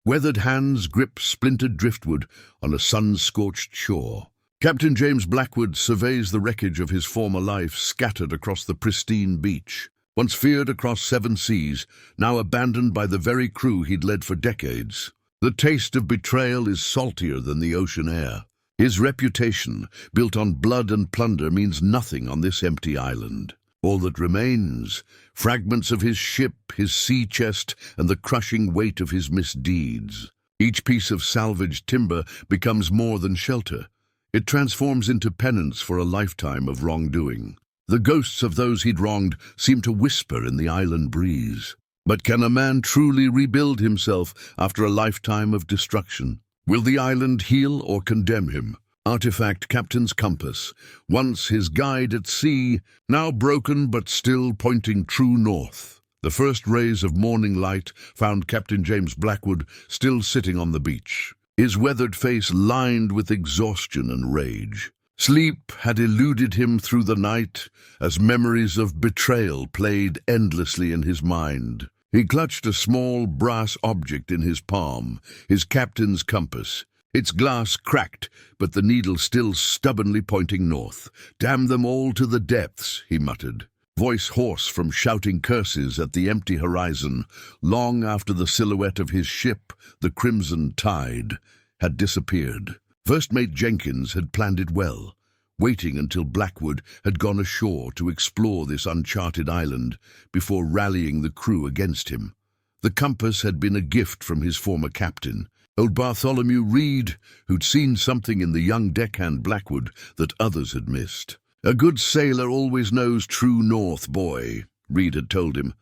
Weathered hands grip splintered driftwood on a sun-scorched shore. Captain James Blackwood surveys the wreckage of his former life scattered across the pristine beach. Once feared across 7 seas, now abandoned by the very crew he'd led for decades. The taste of betrayal is saltier than the ocean air. His reputation, built on blood and plunder, means nothing on this empty island. All that remains, fragments of his ship, his sea chest, and the crushing weight of his misdeeds. Each piece of salvaged timber becomes more than shelter. It transforms into penance for a lifetime of wrongdoing. The ghosts of those he'd wronged seem to whisper in the island breeze. But can a man truly rebuild himself after a lifetime of destruction? Will the island heal or condemn him? Artifact Captain's Compass, once his guide at sea, now broken but still pointing true north. The first rays of morning light found Captain James Blackwood still sitting on the beach, his weathered face lined with exhaustion and rage. Sleep had eluded him through the night as memories of betrayal played endlessly in his mind. He clutched a small brass object in his palm, his captain's compass. Its glass cracked, but the needle still stubbornly pointing north. "Damn them all to the depths," he muttered, voice hoarse from shouting curses at the empty horizon, long after the silhouette of his ship, the Crimson Tide, had disappeared. First Mate Jenkins had planned it well, waiting until Blackwood had gone ashore to explore this uncharted island before rallying the crew against him. The compass had been a gift from his former captain, old Bartholomew Reed, who'd seen something in the young deckhand Blackwood that others had missed. "A good sailor always knows true north, boy," Reed had told him,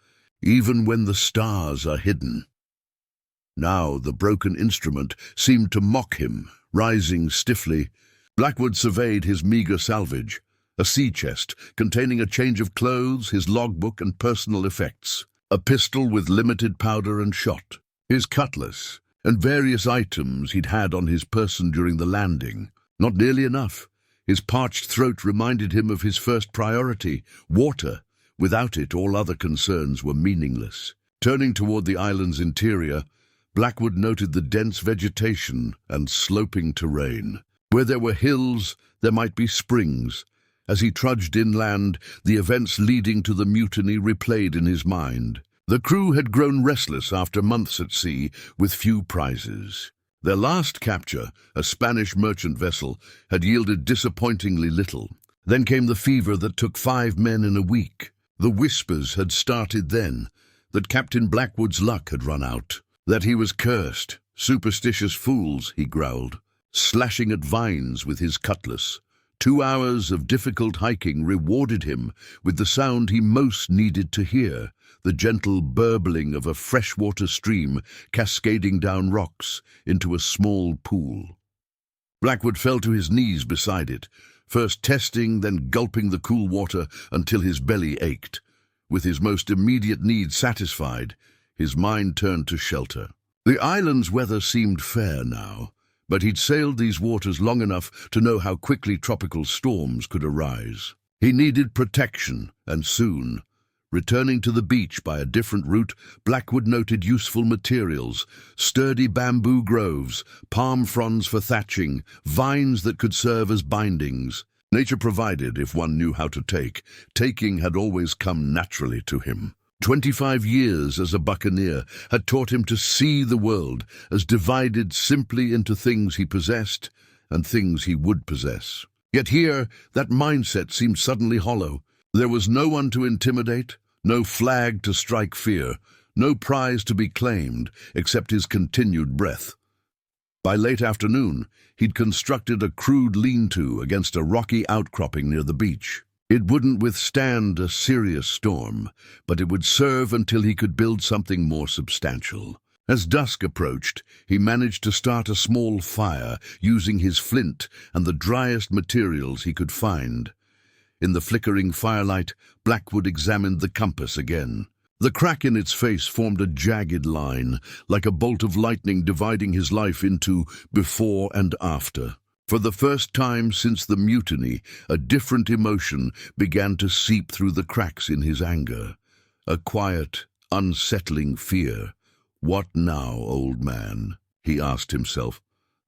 "even when the stars are hidden." Now the broken instrument seemed to mock him, rising stiffly. Blackwood surveyed his meager salvage, a sea chest containing a change of clothes, his logbook and personal effects, a pistol with limited powder and shot, his cutlass, and various items he'd had on his person during the landing. Not nearly enough. His parched throat reminded him of his first priority, water. Without it, all other concerns were meaningless. Turning toward the island's interior, Blackwood noted the dense vegetation and sloping terrain. Where there were hills, there might be springs. As he trudged inland, the events leading to the mutiny replayed in his mind. The crew had grown restless after months at sea with few prizes. Their last capture, a Spanish merchant vessel, had yielded disappointingly little. Then came the fever that took 5 men in a week. The whispers had started then, that Captain Blackwood's luck had run out, that he was cursed. "Superstitious fools," he growled, slashing at vines with his cutlass. 2 hours of difficult hiking rewarded him with the sound he most needed to hear, the gentle burbling of a freshwater stream cascading down rocks into a small pool. Blackwood fell to his knees beside it, first testing, then gulping the cool water until his belly ached. With his most immediate need satisfied, his mind turned to shelter. The island's weather seemed fair now, but he'd sailed these waters long enough to know how quickly tropical storms could arise. He needed protection, and soon. Returning to the beach by a different route, Blackwood noted useful materials, sturdy bamboo groves, palm fronds for thatching, vines that could serve as bindings. Nature provided if one knew how to take. Taking had always come naturally to him. 25 years as a buccaneer had taught him to see the world as divided simply into things he possessed and things he would possess. Yet here, that mindset seemed suddenly hollow. There was no one to intimidate, no flag to strike fear, no prize to be claimed except his continued breath. By late afternoon, he'd constructed a crude lean-to against a rocky outcropping near the beach. It wouldn't withstand a serious storm, but it would serve until he could build something more substantial. As dusk approached, he managed to start a small fire using his flint and the driest materials he could find. In the flickering firelight, Blackwood examined the compass again. The crack in its face formed a jagged line, like a bolt of lightning dividing his life into before and after. For the first time since the mutiny, a different emotion began to seep through the cracks in his anger. A quiet, unsettling fear. What now, old man? He asked himself,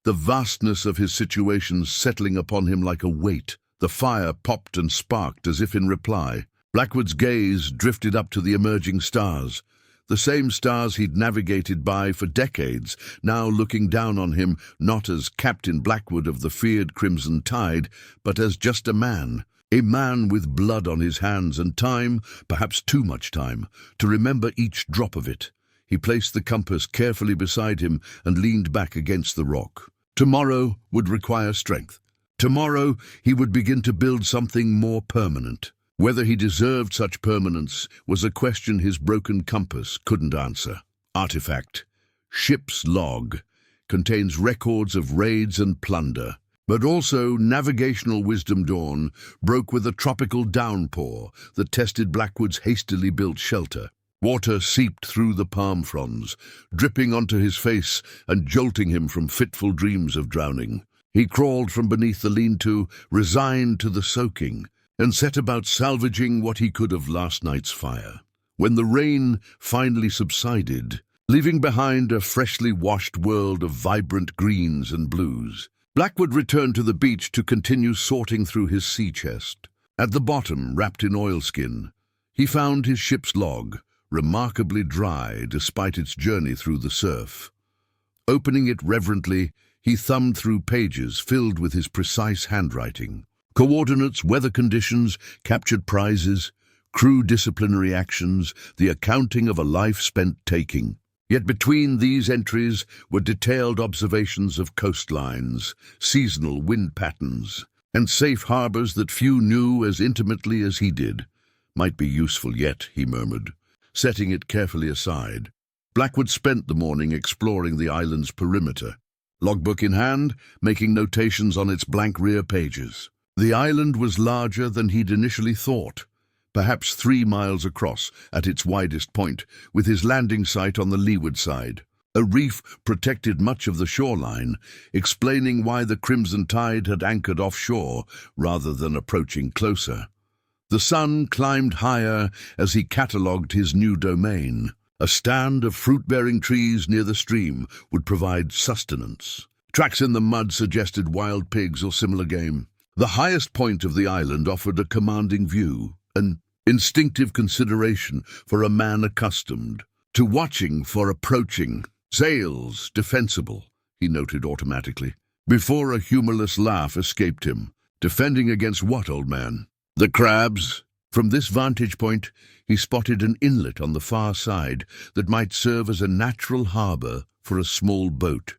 the vastness of his situation settling upon him like a weight. The fire popped and sparked as if in reply. Blackwood's gaze drifted up to the emerging stars. The same stars he'd navigated by for decades, now looking down on him not as Captain Blackwood of the feared Crimson Tide, but as just a man with blood on his hands and time, perhaps too much time, to remember each drop of it. He placed the compass carefully beside him and leaned back against the rock. Tomorrow would require strength. Tomorrow he would begin to build something more permanent. Whether he deserved such permanence was a question his broken compass couldn't answer. Artifact. Ship's log. Contains records of raids and plunder. But also navigational wisdom dawn broke with a tropical downpour that tested Blackwood's hastily built shelter. Water seeped through the palm fronds, dripping onto his face and jolting him from fitful dreams of drowning. He crawled from beneath the lean-to, resigned to the soaking, and set about salvaging what he could of last night's fire. When the rain finally subsided, leaving behind a freshly washed world of vibrant greens and blues, Blackwood returned to the beach to continue sorting through his sea chest. At the bottom, wrapped in oilskin, he found his ship's log, remarkably dry despite its journey through the surf. Opening it reverently, he thumbed through pages filled with his precise handwriting. Coordinates, weather conditions, captured prizes, crew disciplinary actions, the accounting of a life spent taking. Yet between these entries were detailed observations of coastlines, seasonal wind patterns, and safe harbors that few knew as intimately as he did. Might be useful yet, he murmured, setting it carefully aside. Blackwood spent the morning exploring the island's perimeter, logbook in hand, making notations on its blank rear pages. The island was larger than he'd initially thought, perhaps 3 miles across at its widest point, with his landing site on the leeward side. A reef protected much of the shoreline, explaining why the Crimson Tide had anchored offshore rather than approaching closer. The sun climbed higher as he catalogued his new domain. A stand of fruit-bearing trees near the stream would provide sustenance. Tracks in the mud suggested wild pigs or similar game. The highest point of the island offered a commanding view, an instinctive consideration for a man accustomed to watching for approaching. Sails, defensible, he noted automatically, before a humorless laugh escaped him. Defending against what, old man? The crabs? From this vantage point, he spotted an inlet on the far side that might serve as a natural harbor for a small boat,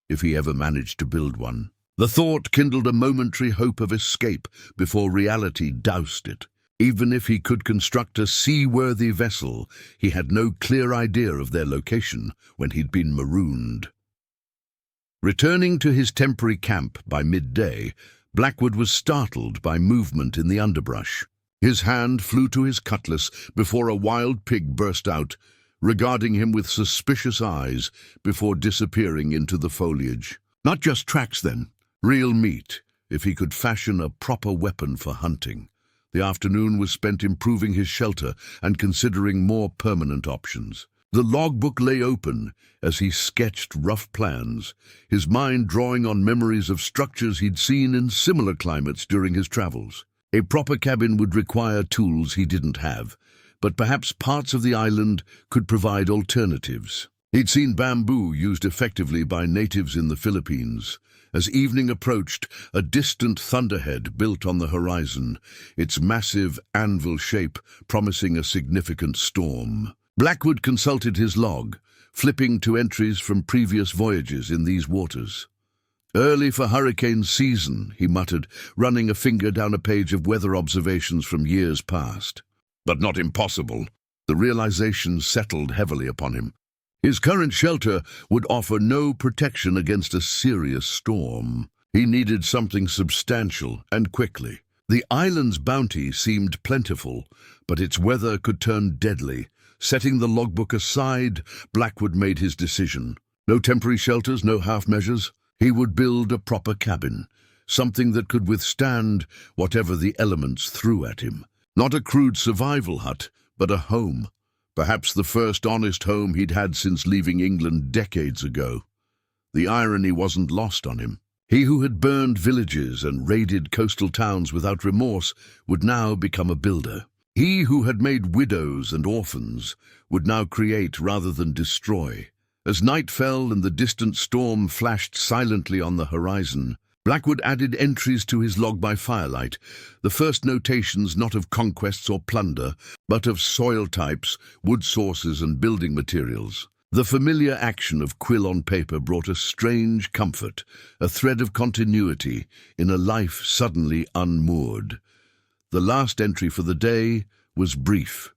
if he ever managed to build one. The thought kindled a momentary hope of escape before reality doused it. Even if he could construct a seaworthy vessel, he had no clear idea of their location when he'd been marooned. Returning to his temporary camp by midday, Blackwood was startled by movement in the underbrush. His hand flew to his cutlass before a wild pig burst out, regarding him with suspicious eyes before disappearing into the foliage. Not just tracks, then. Real meat, if he could fashion a proper weapon for hunting. The afternoon was spent improving his shelter and considering more permanent options. The logbook lay open as he sketched rough plans, his mind drawing on memories of structures he'd seen in similar climates during his travels. A proper cabin would require tools he didn't have, but perhaps parts of the island could provide alternatives. He'd seen bamboo used effectively by natives in the Philippines. As evening approached, a distant thunderhead built on the horizon, its massive anvil shape promising a significant storm. Blackwood consulted his log, flipping to entries from previous voyages in these waters. Early for hurricane season, he muttered, running a finger down a page of weather observations from years past. But not impossible. The realization settled heavily upon him. His current shelter would offer no protection against a serious storm. He needed something substantial and quickly. The island's bounty seemed plentiful, but its weather could turn deadly. Setting the logbook aside, Blackwood made his decision. No temporary shelters, no half measures. He would build a proper cabin, something that could withstand whatever the elements threw at him. Not a crude survival hut, but a home. Perhaps the first honest home he'd had since leaving England decades ago. The irony wasn't lost on him. He who had burned villages and raided coastal towns without remorse would now become a builder. He who had made widows and orphans would now create rather than destroy. As night fell and the distant storm flashed silently on the horizon, Blackwood added entries to his log by firelight, the first notations not of conquests or plunder, but of soil types, wood sources and building materials. The familiar action of quill on paper brought a strange comfort, a thread of continuity in a life suddenly unmoored. The last entry for the day was brief.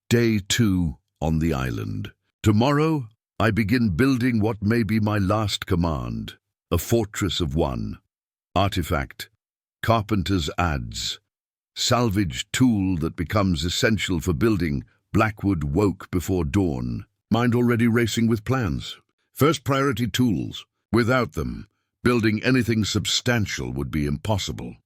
Day 2 on the island. Tomorrow, I begin building what may be my last command, a fortress of one. Artifact, carpenter's adze, salvaged tool that becomes essential for building. Blackwood woke before dawn, mind already racing with plans. First priority tools. Without them, building anything substantial would be impossible.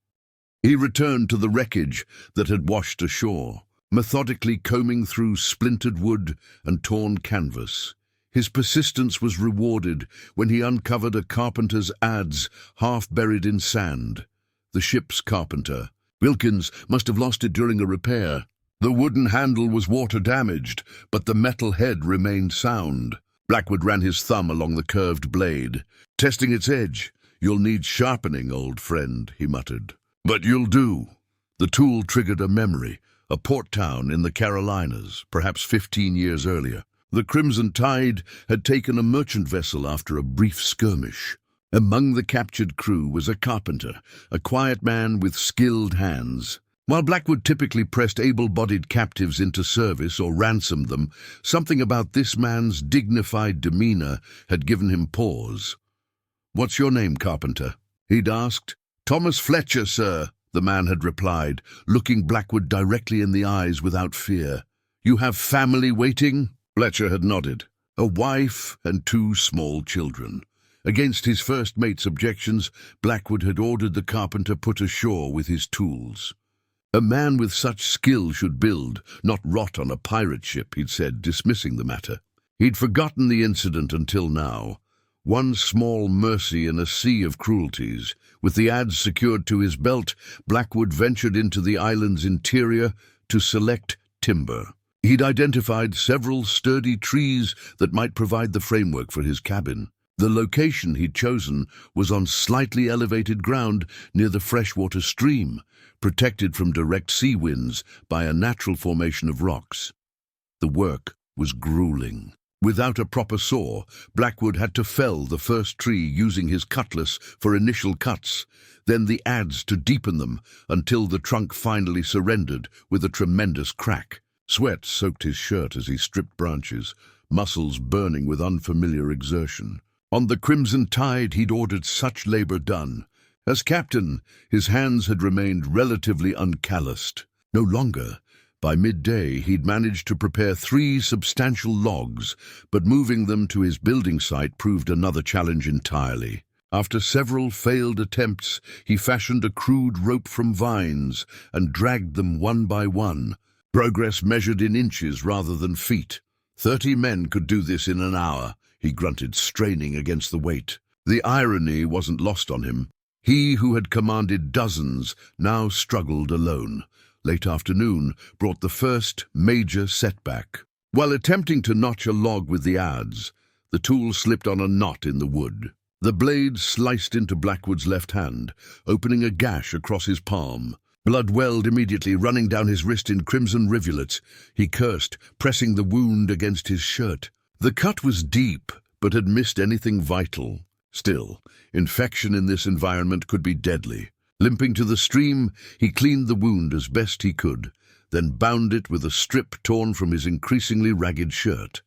He returned to the wreckage that had washed ashore, methodically combing through splintered wood and torn canvas. His persistence was rewarded when he uncovered a carpenter's adze half buried in sand. The ship's carpenter. Wilkins must have lost it during a repair. The wooden handle was water-damaged, but the metal head remained sound. Blackwood ran his thumb along the curved blade. Testing its edge. "You'll need sharpening, old friend," he muttered. "But you'll do." The tool triggered a memory, a port town in the Carolinas, perhaps 15 years earlier. The Crimson Tide had taken a merchant vessel after a brief skirmish. Among the captured crew was a carpenter, a quiet man with skilled hands. While Blackwood typically pressed able-bodied captives into service or ransomed them, something about this man's dignified demeanor had given him pause. "What's your name, carpenter?" he'd asked. "Thomas Fletcher, sir," the man had replied, looking Blackwood directly in the eyes without fear. "You have family waiting?" Fletcher had nodded. A wife and 2 small children. Against his first mate's objections, Blackwood had ordered the carpenter put ashore with his tools. "A man with such skill should build, not rot on a pirate ship," he'd said, dismissing the matter. He'd forgotten the incident until now. One small mercy in a sea of cruelties. With the adze secured to his belt, Blackwood ventured into the island's interior to select timber. He'd identified several sturdy trees that might provide the framework for his cabin. The location he'd chosen was on slightly elevated ground near the freshwater stream, protected from direct sea winds by a natural formation of rocks. The work was grueling. Without a proper saw, Blackwood had to fell the first tree using his cutlass for initial cuts, then the adze to deepen them until the trunk finally surrendered with a tremendous crack. Sweat soaked his shirt as he stripped branches, muscles burning with unfamiliar exertion. On the Crimson Tide he'd ordered such labor done. As captain, his hands had remained relatively uncalloused. No longer. By midday he'd managed to prepare 3 substantial logs, but moving them to his building site proved another challenge entirely. After several failed attempts, he fashioned a crude rope from vines and dragged them one by one. Progress measured in inches rather than feet. 30 men could do this in an hour, he grunted, straining against the weight. The irony wasn't lost on him. He who had commanded dozens now struggled alone. Late afternoon brought the first major setback. While attempting to notch a log with the adze, the tool slipped on a knot in the wood. The blade sliced into Blackwood's left hand, opening a gash across his palm. Blood welled immediately, running down his wrist in crimson rivulets. He cursed, pressing the wound against his shirt. The cut was deep, but had missed anything vital. Still, infection in this environment could be deadly. Limping to the stream, he cleaned the wound as best he could, then bound it with a strip torn from his increasingly ragged shirt.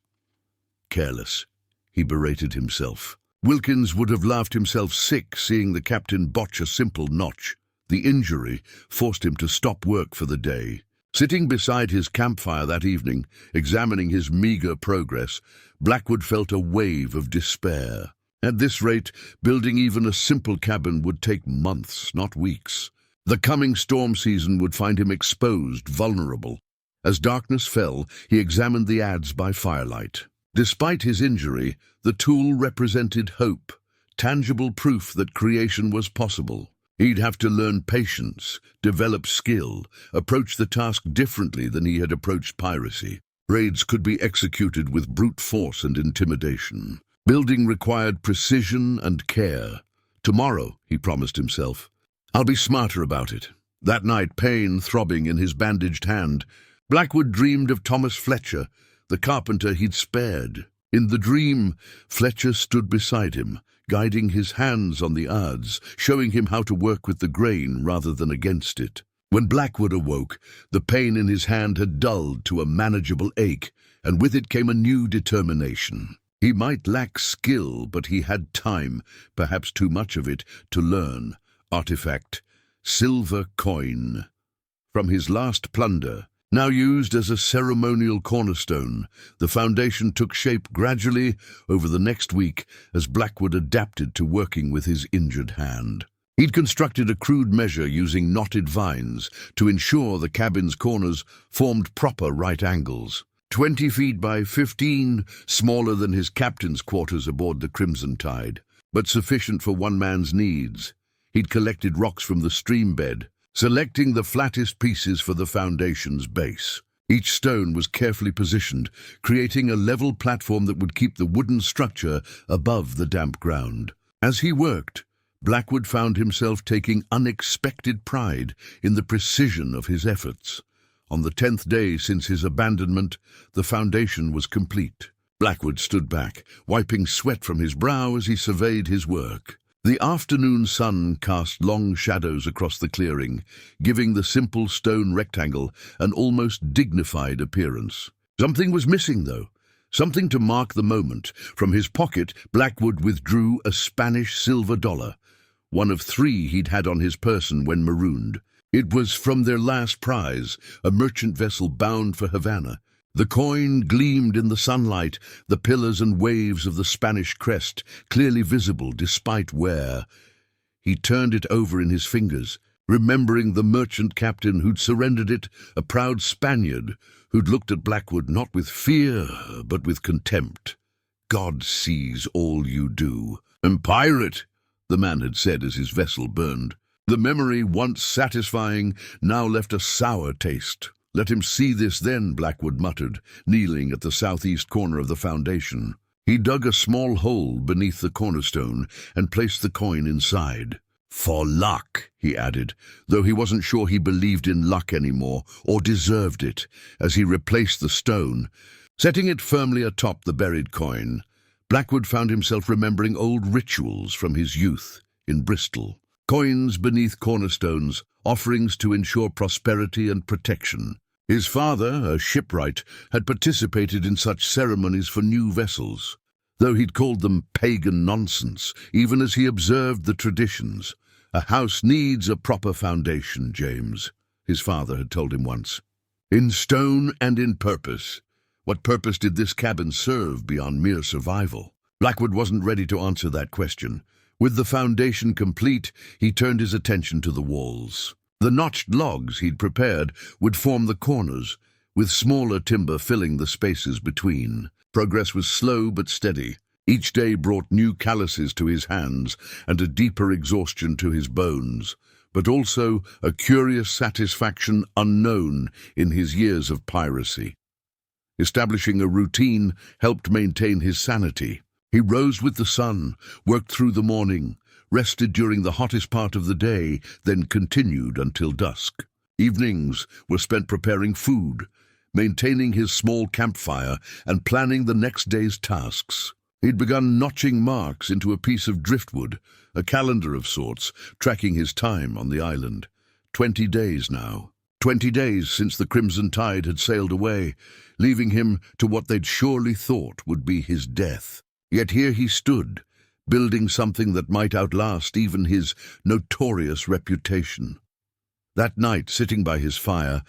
Careless, he berated himself. Wilkins would have laughed himself sick seeing the captain botch a simple notch. The injury forced him to stop work for the day. Sitting beside his campfire that evening, examining his meager progress, Blackwood felt a wave of despair. At this rate, building even a simple cabin would take months, not weeks. The coming storm season would find him exposed, vulnerable. As darkness fell, he examined the adze by firelight. Despite his injury, the tool represented hope, tangible proof that creation was possible. He'd have to learn patience, develop skill, approach the task differently than he had approached piracy. Raids could be executed with brute force and intimidation. Building required precision and care. Tomorrow, he promised himself, I'll be smarter about it. That night, pain throbbing in his bandaged hand, Blackwood dreamed of Thomas Fletcher, the carpenter he'd spared. In the dream, Fletcher stood beside him, guiding his hands on the adze, showing him how to work with the grain rather than against it. When Blackwood awoke, the pain in his hand had dulled to a manageable ache, and with it came a new determination. He might lack skill, but he had time, perhaps too much of it, to learn. Artifact: silver coin. From his last plunder, now used as a ceremonial cornerstone, the foundation took shape gradually over the next week as Blackwood adapted to working with his injured hand. He'd constructed a crude measure using knotted vines to ensure the cabin's corners formed proper right angles. 20 feet by 15, smaller than his captain's quarters aboard the Crimson Tide, but sufficient for one man's needs. He'd collected rocks from the stream bed, selecting the flattest pieces for the foundation's base. Each stone was carefully positioned, creating a level platform that would keep the wooden structure above the damp ground. As he worked, Blackwood found himself taking unexpected pride in the precision of his efforts. On the 10th day since his abandonment, the foundation was complete. Blackwood stood back, wiping sweat from his brow as he surveyed his work. The afternoon sun cast long shadows across the clearing, giving the simple stone rectangle an almost dignified appearance. Something was missing, though. Something to mark the moment. From his pocket, Blackwood withdrew a Spanish silver dollar, one of 3 he'd had on his person when marooned. It was from their last prize, a merchant vessel bound for Havana. The coin gleamed in the sunlight, the pillars and waves of the Spanish crest clearly visible despite wear. He turned it over in his fingers, remembering the merchant captain who'd surrendered it, a proud Spaniard who'd looked at Blackwood not with fear, but with contempt. "God sees all you do." "And pirate," the man had said as his vessel burned. The memory, once satisfying, now left a sour taste. "Let him see this then," Blackwood muttered, kneeling at the southeast corner of the foundation. He dug a small hole beneath the cornerstone and placed the coin inside. "For luck," he added, though he wasn't sure he believed in luck anymore, or deserved it, as he replaced the stone. Setting it firmly atop the buried coin, Blackwood found himself remembering old rituals from his youth in Bristol. Coins beneath cornerstones, offerings to ensure prosperity and protection. His father, a shipwright, had participated in such ceremonies for new vessels, though he'd called them pagan nonsense, even as he observed the traditions. "A house needs a proper foundation, James," his father had told him once. "In stone and in purpose." What purpose did this cabin serve beyond mere survival? Blackwood wasn't ready to answer that question. With the foundation complete, he turned his attention to the walls. The notched logs he'd prepared would form the corners, with smaller timber filling the spaces between. Progress was slow but steady. Each day brought new calluses to his hands and a deeper exhaustion to his bones, but also a curious satisfaction unknown in his years of piracy. Establishing a routine helped maintain his sanity. He rose with the sun, worked through the morning, rested during the hottest part of the day, then continued until dusk. Evenings were spent preparing food, maintaining his small campfire, and planning the next day's tasks. He'd begun notching marks into a piece of driftwood, a calendar of sorts, tracking his time on the island. 20 days now. 20 days since the Crimson Tide had sailed away, leaving him to what they'd surely thought would be his death. Yet here he stood, building something that might outlast even his notorious reputation. That night, sitting by his fire,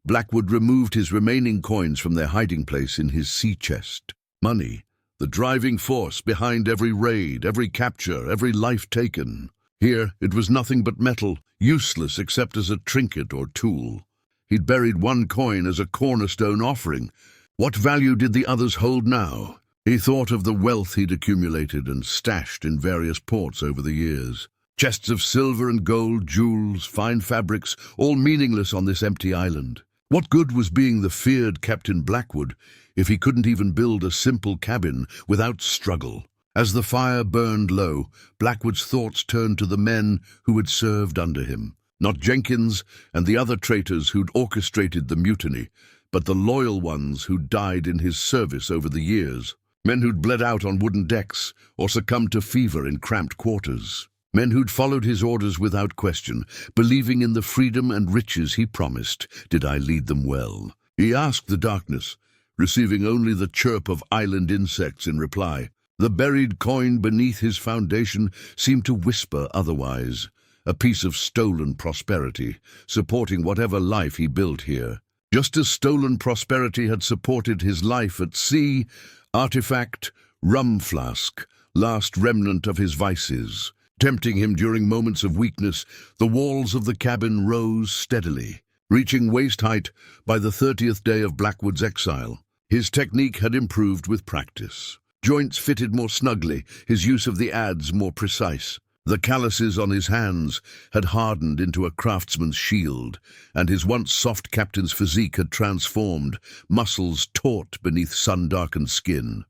Blackwood removed his remaining coins from their hiding place in his sea chest. Money, the driving force behind every raid, every capture, every life taken. Here it was nothing but metal, useless except as a trinket or tool. He'd buried one coin as a cornerstone offering. What value did the others hold now? He thought of the wealth he'd accumulated and stashed in various ports over the years. Chests of silver and gold, jewels, fine fabrics, all meaningless on this empty island. What good was being the feared Captain Blackwood if he couldn't even build a simple cabin without struggle? As the fire burned low, Blackwood's thoughts turned to the men who had served under him. Not Jenkins and the other traitors who'd orchestrated the mutiny, but the loyal ones who'd died in his service over the years. Men who'd bled out on wooden decks or succumbed to fever in cramped quarters. Men who'd followed his orders without question, believing in the freedom and riches he promised. Did I lead them well? He asked the darkness, receiving only the chirp of island insects in reply. The buried coin beneath his foundation seemed to whisper otherwise, a piece of stolen prosperity, supporting whatever life he built here. Just as stolen prosperity had supported his life at sea, artifact, rum flask, last remnant of his vices. Tempting him during moments of weakness, the walls of the cabin rose steadily, reaching waist height by the 30th day of Blackwood's exile. His technique had improved with practice. Joints fitted more snugly, his use of the adze more precise. The calluses on his hands had hardened into a craftsman's shield, and his once soft captain's physique had transformed, muscles taut beneath sun-darkened skin.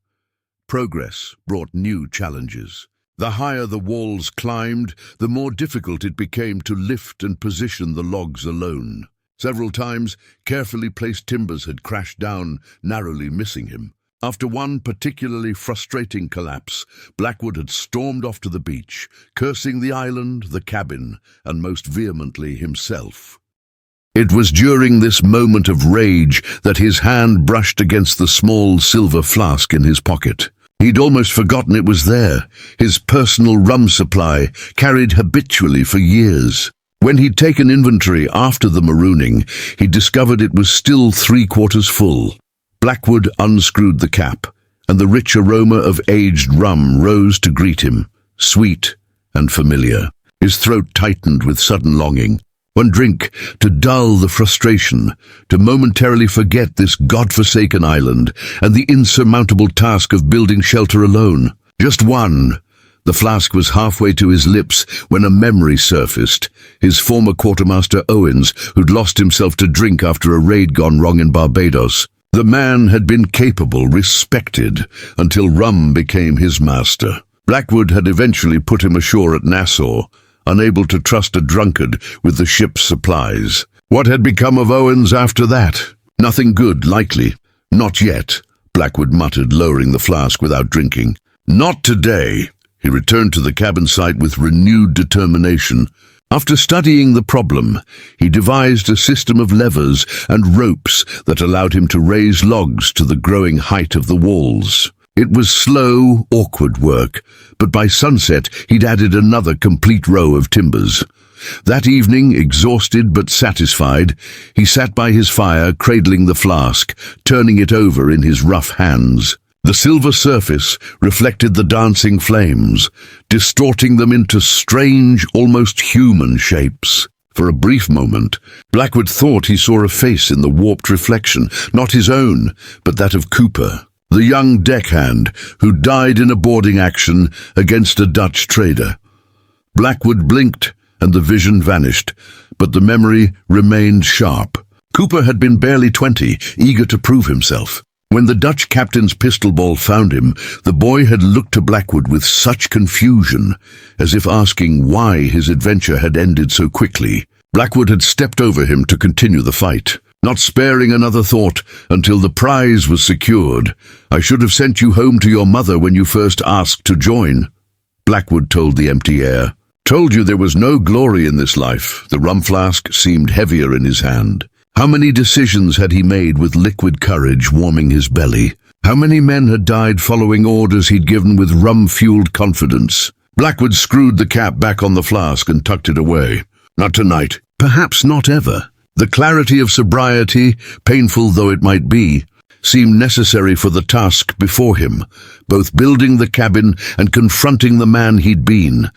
Progress brought new challenges. The higher the walls climbed, the more difficult it became to lift and position the logs alone. Several times, carefully placed timbers had crashed down, narrowly missing him. After one particularly frustrating collapse, Blackwood had stormed off to the beach, cursing the island, the cabin, and most vehemently himself. It was during this moment of rage that his hand brushed against the small silver flask in his pocket. He'd almost forgotten it was there, his personal rum supply, carried habitually for years. When he'd taken inventory after the marooning, he discovered it was still 3/4 full. Blackwood unscrewed the cap, and the rich aroma of aged rum rose to greet him, sweet and familiar. His throat tightened with sudden longing. One drink to dull the frustration, to momentarily forget this godforsaken island and the insurmountable task of building shelter alone. Just one. The flask was halfway to his lips when a memory surfaced. His former quartermaster Owens, who'd lost himself to drink after a raid gone wrong in Barbados. The man had been capable, respected, until rum became his master. Blackwood had eventually put him ashore at Nassau, unable to trust a drunkard with the ship's supplies. What had become of Owens after that? Nothing good, likely. Not yet, Blackwood muttered, lowering the flask without drinking. Not today. He returned to the cabin site with renewed determination. After studying the problem, he devised a system of levers and ropes that allowed him to raise logs to the growing height of the walls. It was slow, awkward work, but by sunset he'd added another complete row of timbers. That evening, exhausted but satisfied, he sat by his fire, cradling the flask, turning it over in his rough hands. The silver surface reflected the dancing flames, distorting them into strange, almost human shapes. For a brief moment, Blackwood thought he saw a face in the warped reflection, not his own, but that of Cooper, the young deckhand who died in a boarding action against a Dutch trader. Blackwood blinked, and the vision vanished, but the memory remained sharp. Cooper had been barely 20, eager to prove himself. When the Dutch captain's pistol ball found him, the boy had looked to Blackwood with such confusion, as if asking why his adventure had ended so quickly. Blackwood had stepped over him to continue the fight, not sparing another thought until the prize was secured. "I should have sent you home to your mother when you first asked to join," Blackwood told the empty air. "Told you there was no glory in this life." The rum flask seemed heavier in his hand. How many decisions had he made with liquid courage warming his belly? How many men had died following orders he'd given with rum-fueled confidence? Blackwood screwed the cap back on the flask and tucked it away. Not tonight. Perhaps not ever. The clarity of sobriety, painful though it might be, seemed necessary for the task before him, both building the cabin and confronting the man he'd been.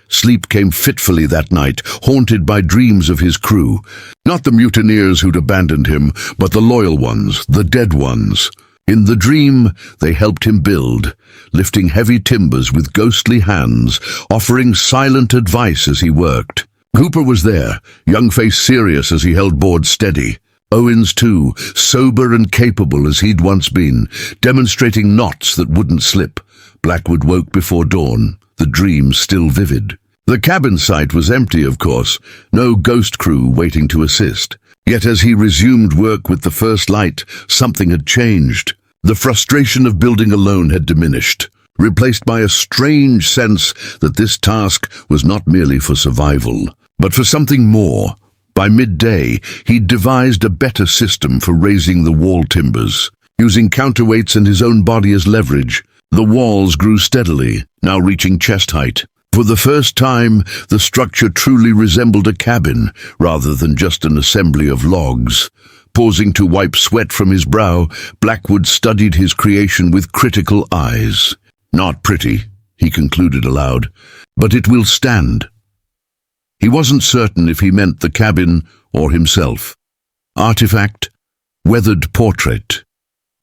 Sleep came fitfully that night, haunted by dreams of his crew. Not the mutineers who'd abandoned him, but the loyal ones, the dead ones. In the dream, they helped him build, lifting heavy timbers with ghostly hands, offering silent advice as he worked. Cooper was there, young face serious as he held board steady. Owens, too, sober and capable as he'd once been, demonstrating knots that wouldn't slip. Blackwood woke before dawn, the dream still vivid. The cabin site was empty, of course, no ghost crew waiting to assist. Yet as he resumed work with the first light, something had changed. The frustration of building alone had diminished, replaced by a strange sense that this task was not merely for survival, but for something more. By midday, he'd devised a better system for raising the wall timbers. Using counterweights and his own body as leverage, the walls grew steadily, now reaching chest height. For the first time, the structure truly resembled a cabin, rather than just an assembly of logs. Pausing to wipe sweat from his brow, Blackwood studied his creation with critical eyes. "Not pretty," he concluded aloud, "but it will stand." He wasn't certain if he meant the cabin or himself. Artifact, weathered portrait,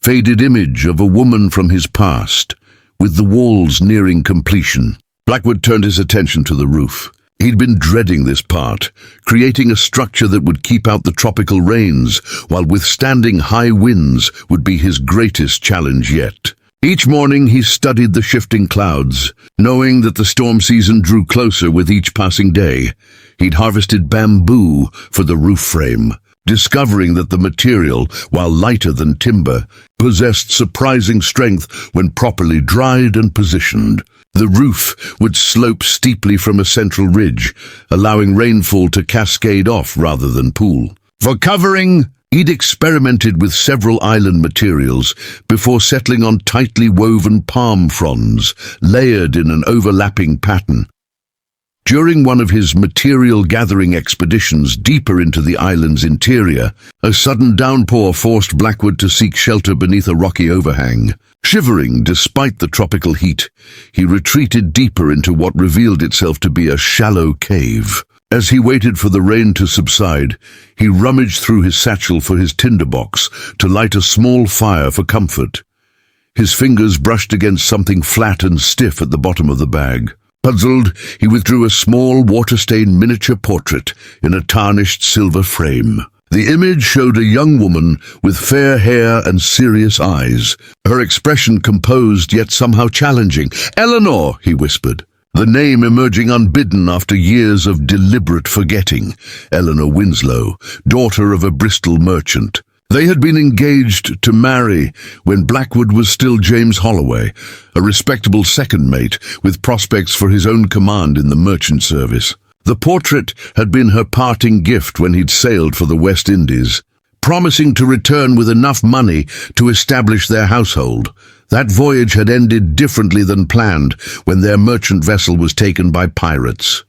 faded image of a woman from his past, with the walls nearing completion. Blackwood turned his attention to the roof. He'd been dreading this part, creating a structure that would keep out the tropical rains, while withstanding high winds would be his greatest challenge yet. Each morning he studied the shifting clouds, knowing that the storm season drew closer with each passing day. He'd harvested bamboo for the roof frame, discovering that the material, while lighter than timber, possessed surprising strength when properly dried and positioned. The roof would slope steeply from a central ridge, allowing rainfall to cascade off rather than pool. For covering, he'd experimented with several island materials before settling on tightly woven palm fronds, layered in an overlapping pattern. During one of his material-gathering expeditions deeper into the island's interior, a sudden downpour forced Blackwood to seek shelter beneath a rocky overhang. Shivering despite the tropical heat, he retreated deeper into what revealed itself to be a shallow cave. As he waited for the rain to subside, he rummaged through his satchel for his tinderbox to light a small fire for comfort. His fingers brushed against something flat and stiff at the bottom of the bag. Puzzled, he withdrew a small, water-stained miniature portrait in a tarnished silver frame. The image showed a young woman with fair hair and serious eyes, her expression composed yet somehow challenging. "Eleanor," he whispered, the name emerging unbidden after years of deliberate forgetting. Eleanor Winslow, daughter of a Bristol merchant. They had been engaged to marry when Blackwood was still James Holloway, a respectable second mate with prospects for his own command in the merchant service. The portrait had been her parting gift when he'd sailed for the West Indies, promising to return with enough money to establish their household. That voyage had ended differently than planned when their merchant vessel was taken by pirates.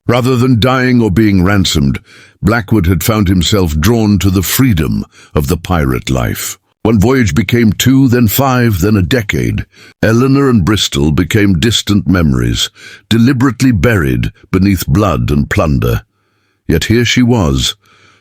Rather than dying or being ransomed, Blackwood had found himself drawn to the freedom of the pirate life. One voyage became 2, then 5, then a decade. Eleanor and Bristol became distant memories, deliberately buried beneath blood and plunder. Yet here she was,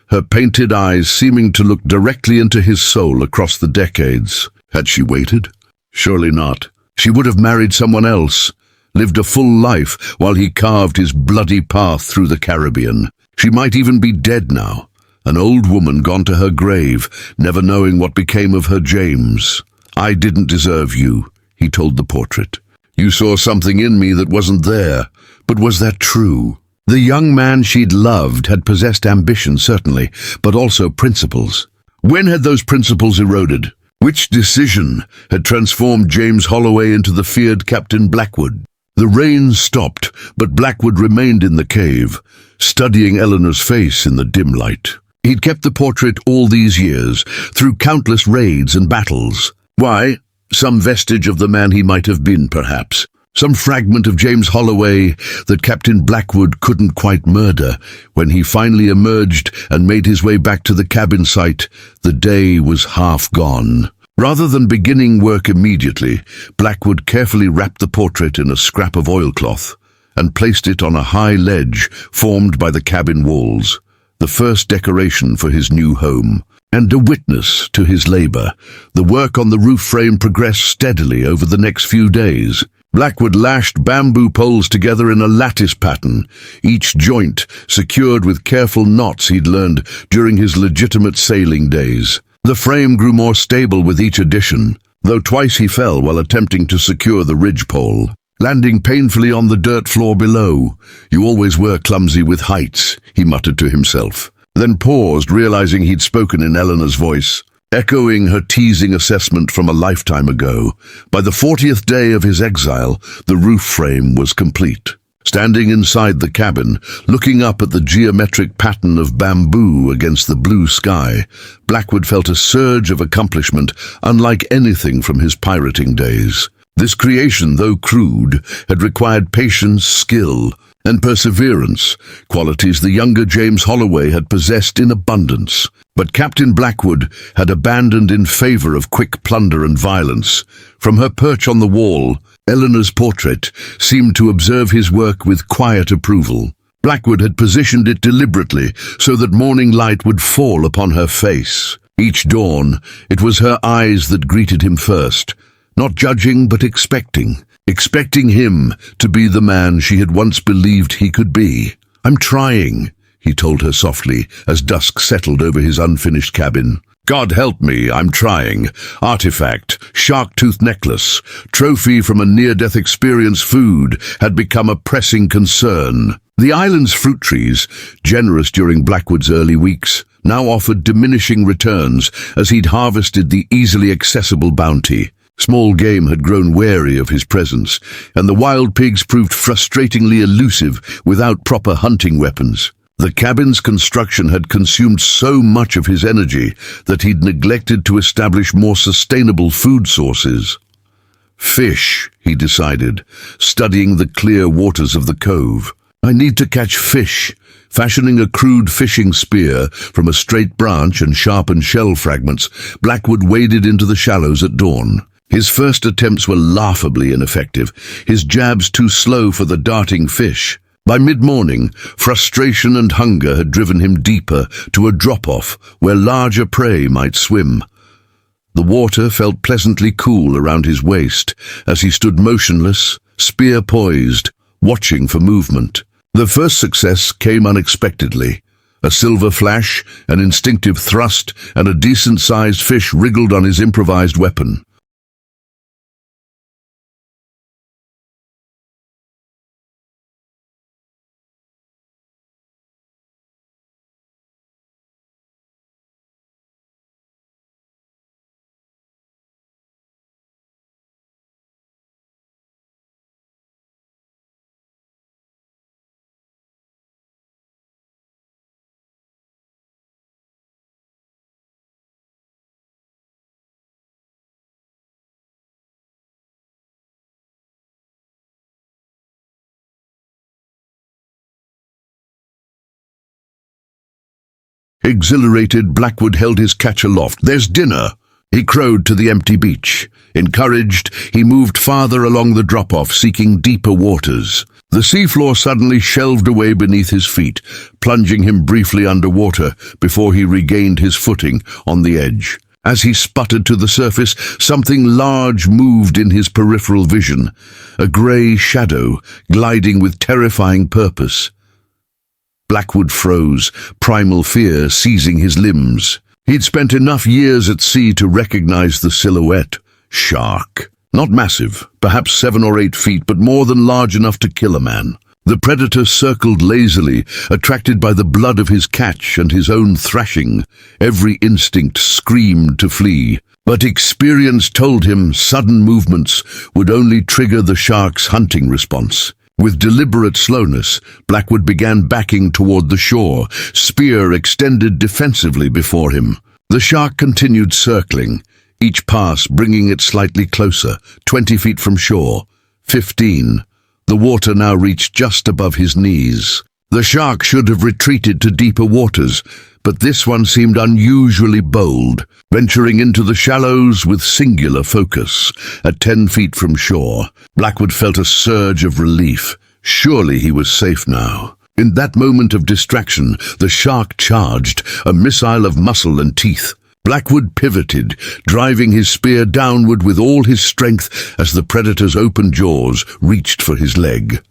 her painted eyes seeming to look directly into his soul across the decades. Had she waited? Surely not. She would have married someone else, lived a full life while he carved his bloody path through the Caribbean. She might even be dead now, an old woman gone to her grave, never knowing what became of her James. "I didn't deserve you," he told the portrait. "You saw something in me that wasn't there, but was that true?" The young man she'd loved had possessed ambition, certainly, but also principles. When had those principles eroded? Which decision had transformed James Holloway into the feared Captain Blackwood? The rain stopped, but Blackwood remained in the cave, studying Eleanor's face in the dim light. He'd kept the portrait all these years, through countless raids and battles. Why? Some vestige of the man he might have been, perhaps. Some fragment of James Holloway that Captain Blackwood couldn't quite murder. When he finally emerged and made his way back to the cabin site, the day was half gone. Rather than beginning work immediately, Blackwood carefully wrapped the portrait in a scrap of oilcloth. and placed it on a high ledge formed by the cabin walls, the first decoration for his new home. And a witness to his labor, the work on the roof frame progressed steadily over the next few days. Blackwood lashed bamboo poles together in a lattice pattern, each joint secured with careful knots he'd learned during his legitimate sailing days. The frame grew more stable with each addition, though twice he fell while attempting to secure the ridgepole, landing painfully on the dirt floor below. "You always were clumsy with heights," he muttered to himself, then paused, realizing he'd spoken in Eleanor's voice, echoing her teasing assessment from a lifetime ago. By the 40th day of his exile, the roof frame was complete. Standing inside the cabin, looking up at the geometric pattern of bamboo against the blue sky, Blackwood felt a surge of accomplishment unlike anything from his pirating days. This creation, though crude, had required patience, skill, and perseverance, qualities the younger James Holloway had possessed in abundance. But Captain Blackwood had abandoned in favor of quick plunder and violence. From her perch on the wall, Eleanor's portrait seemed to observe his work with quiet approval. Blackwood had positioned it deliberately so that morning light would fall upon her face. Each dawn, it was her eyes that greeted him first, not judging but expecting him to be the man she had once believed he could be. "I'm trying," he told her softly as dusk settled over his unfinished cabin. "God help me, I'm trying." Artifact, shark-tooth necklace, trophy from a near-death experience, food had become a pressing concern. The island's fruit trees, generous during Blackwood's early weeks, now offered diminishing returns as he'd harvested the easily accessible bounty. Small game had grown wary of his presence, and the wild pigs proved frustratingly elusive without proper hunting weapons. The cabin's construction had consumed so much of his energy that he'd neglected to establish more sustainable food sources. Fish, he decided, studying the clear waters of the cove. "I need to catch fish." Fashioning a crude fishing spear from a straight branch and sharpened shell fragments, Blackwood waded into the shallows at dawn. His first attempts were laughably ineffective, his jabs too slow for the darting fish. By mid-morning, frustration and hunger had driven him deeper to a drop-off where larger prey might swim. The water felt pleasantly cool around his waist as he stood motionless, spear poised, watching for movement. The first success came unexpectedly. A silver flash, an instinctive thrust, and a decent-sized fish wriggled on his improvised weapon. Exhilarated, Blackwood held his catch aloft. "There's dinner!" he crowed to the empty beach. Encouraged, he moved farther along the drop-off, seeking deeper waters. The seafloor suddenly shelved away beneath his feet, plunging him briefly underwater before he regained his footing on the edge. As he sputtered to the surface, something large moved in his peripheral vision, a grey shadow gliding with terrifying purpose. Blackwood froze, primal fear seizing his limbs. He'd spent enough years at sea to recognize the silhouette. Shark. Not massive, perhaps 7 or 8 feet, but more than large enough to kill a man. The predator circled lazily, attracted by the blood of his catch and his own thrashing. Every instinct screamed to flee, but experience told him sudden movements would only trigger the shark's hunting response. With deliberate slowness, Blackwood began backing toward the shore, spear extended defensively before him. The shark continued circling, each pass bringing it slightly closer, 20 feet from shore, 15. The water now reached just above his knees. The shark should have retreated to deeper waters, but this one seemed unusually bold, venturing into the shallows with singular focus. At 10 feet from shore, Blackwood felt a surge of relief. Surely he was safe now. In that moment of distraction, the shark charged, a missile of muscle and teeth. Blackwood pivoted, driving his spear downward with all his strength as the predator's open jaws reached for his leg.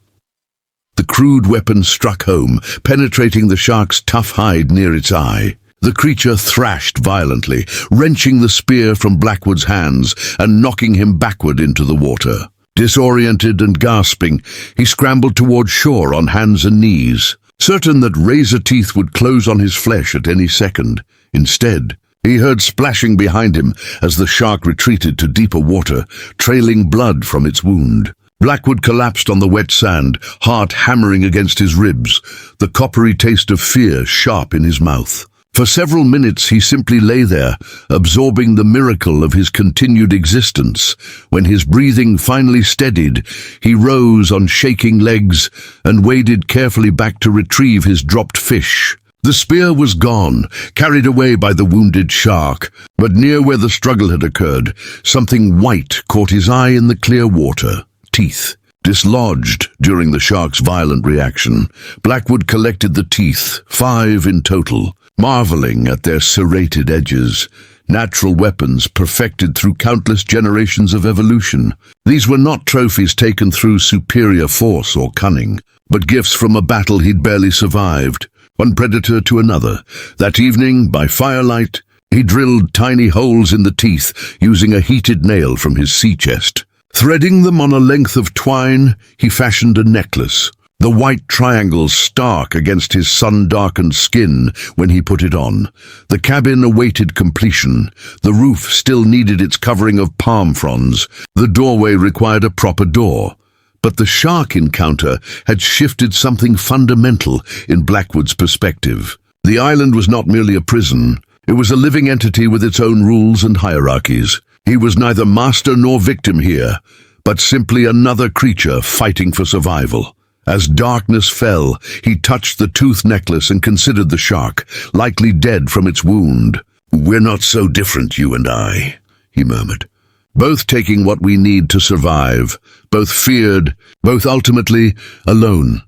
The crude weapon struck home, penetrating the shark's tough hide near its eye. The creature thrashed violently, wrenching the spear from Blackwood's hands and knocking him backward into the water. Disoriented and gasping, he scrambled toward shore on hands and knees, certain that razor teeth would close on his flesh at any second. Instead, he heard splashing behind him as the shark retreated to deeper water, trailing blood from its wound. Blackwood collapsed on the wet sand, heart hammering against his ribs, the coppery taste of fear sharp in his mouth. For several minutes he simply lay there, absorbing the miracle of his continued existence. When his breathing finally steadied, he rose on shaking legs and waded carefully back to retrieve his dropped fish. The spear was gone, carried away by the wounded shark, but near where the struggle had occurred, something white caught his eye in the clear water. Teeth. Dislodged during the shark's violent reaction, Blackwood collected the teeth, 5 in total, marveling at their serrated edges, natural weapons perfected through countless generations of evolution. These were not trophies taken through superior force or cunning, but gifts from a battle he'd barely survived, one predator to another. That evening, by firelight, he drilled tiny holes in the teeth using a heated nail from his sea chest. Threading them on a length of twine, he fashioned a necklace, the white triangles stark against his sun-darkened skin when he put it on. The cabin awaited completion. The roof still needed its covering of palm fronds. The doorway required a proper door. But the shark encounter had shifted something fundamental in Blackwood's perspective. The island was not merely a prison. It was a living entity with its own rules and hierarchies. He was neither master nor victim here, but simply another creature fighting for survival. As darkness fell, he touched the tooth necklace and considered the shark, likely dead from its wound. "We're not so different, you and I," he murmured. "Both taking what we need to survive, both feared, both ultimately alone."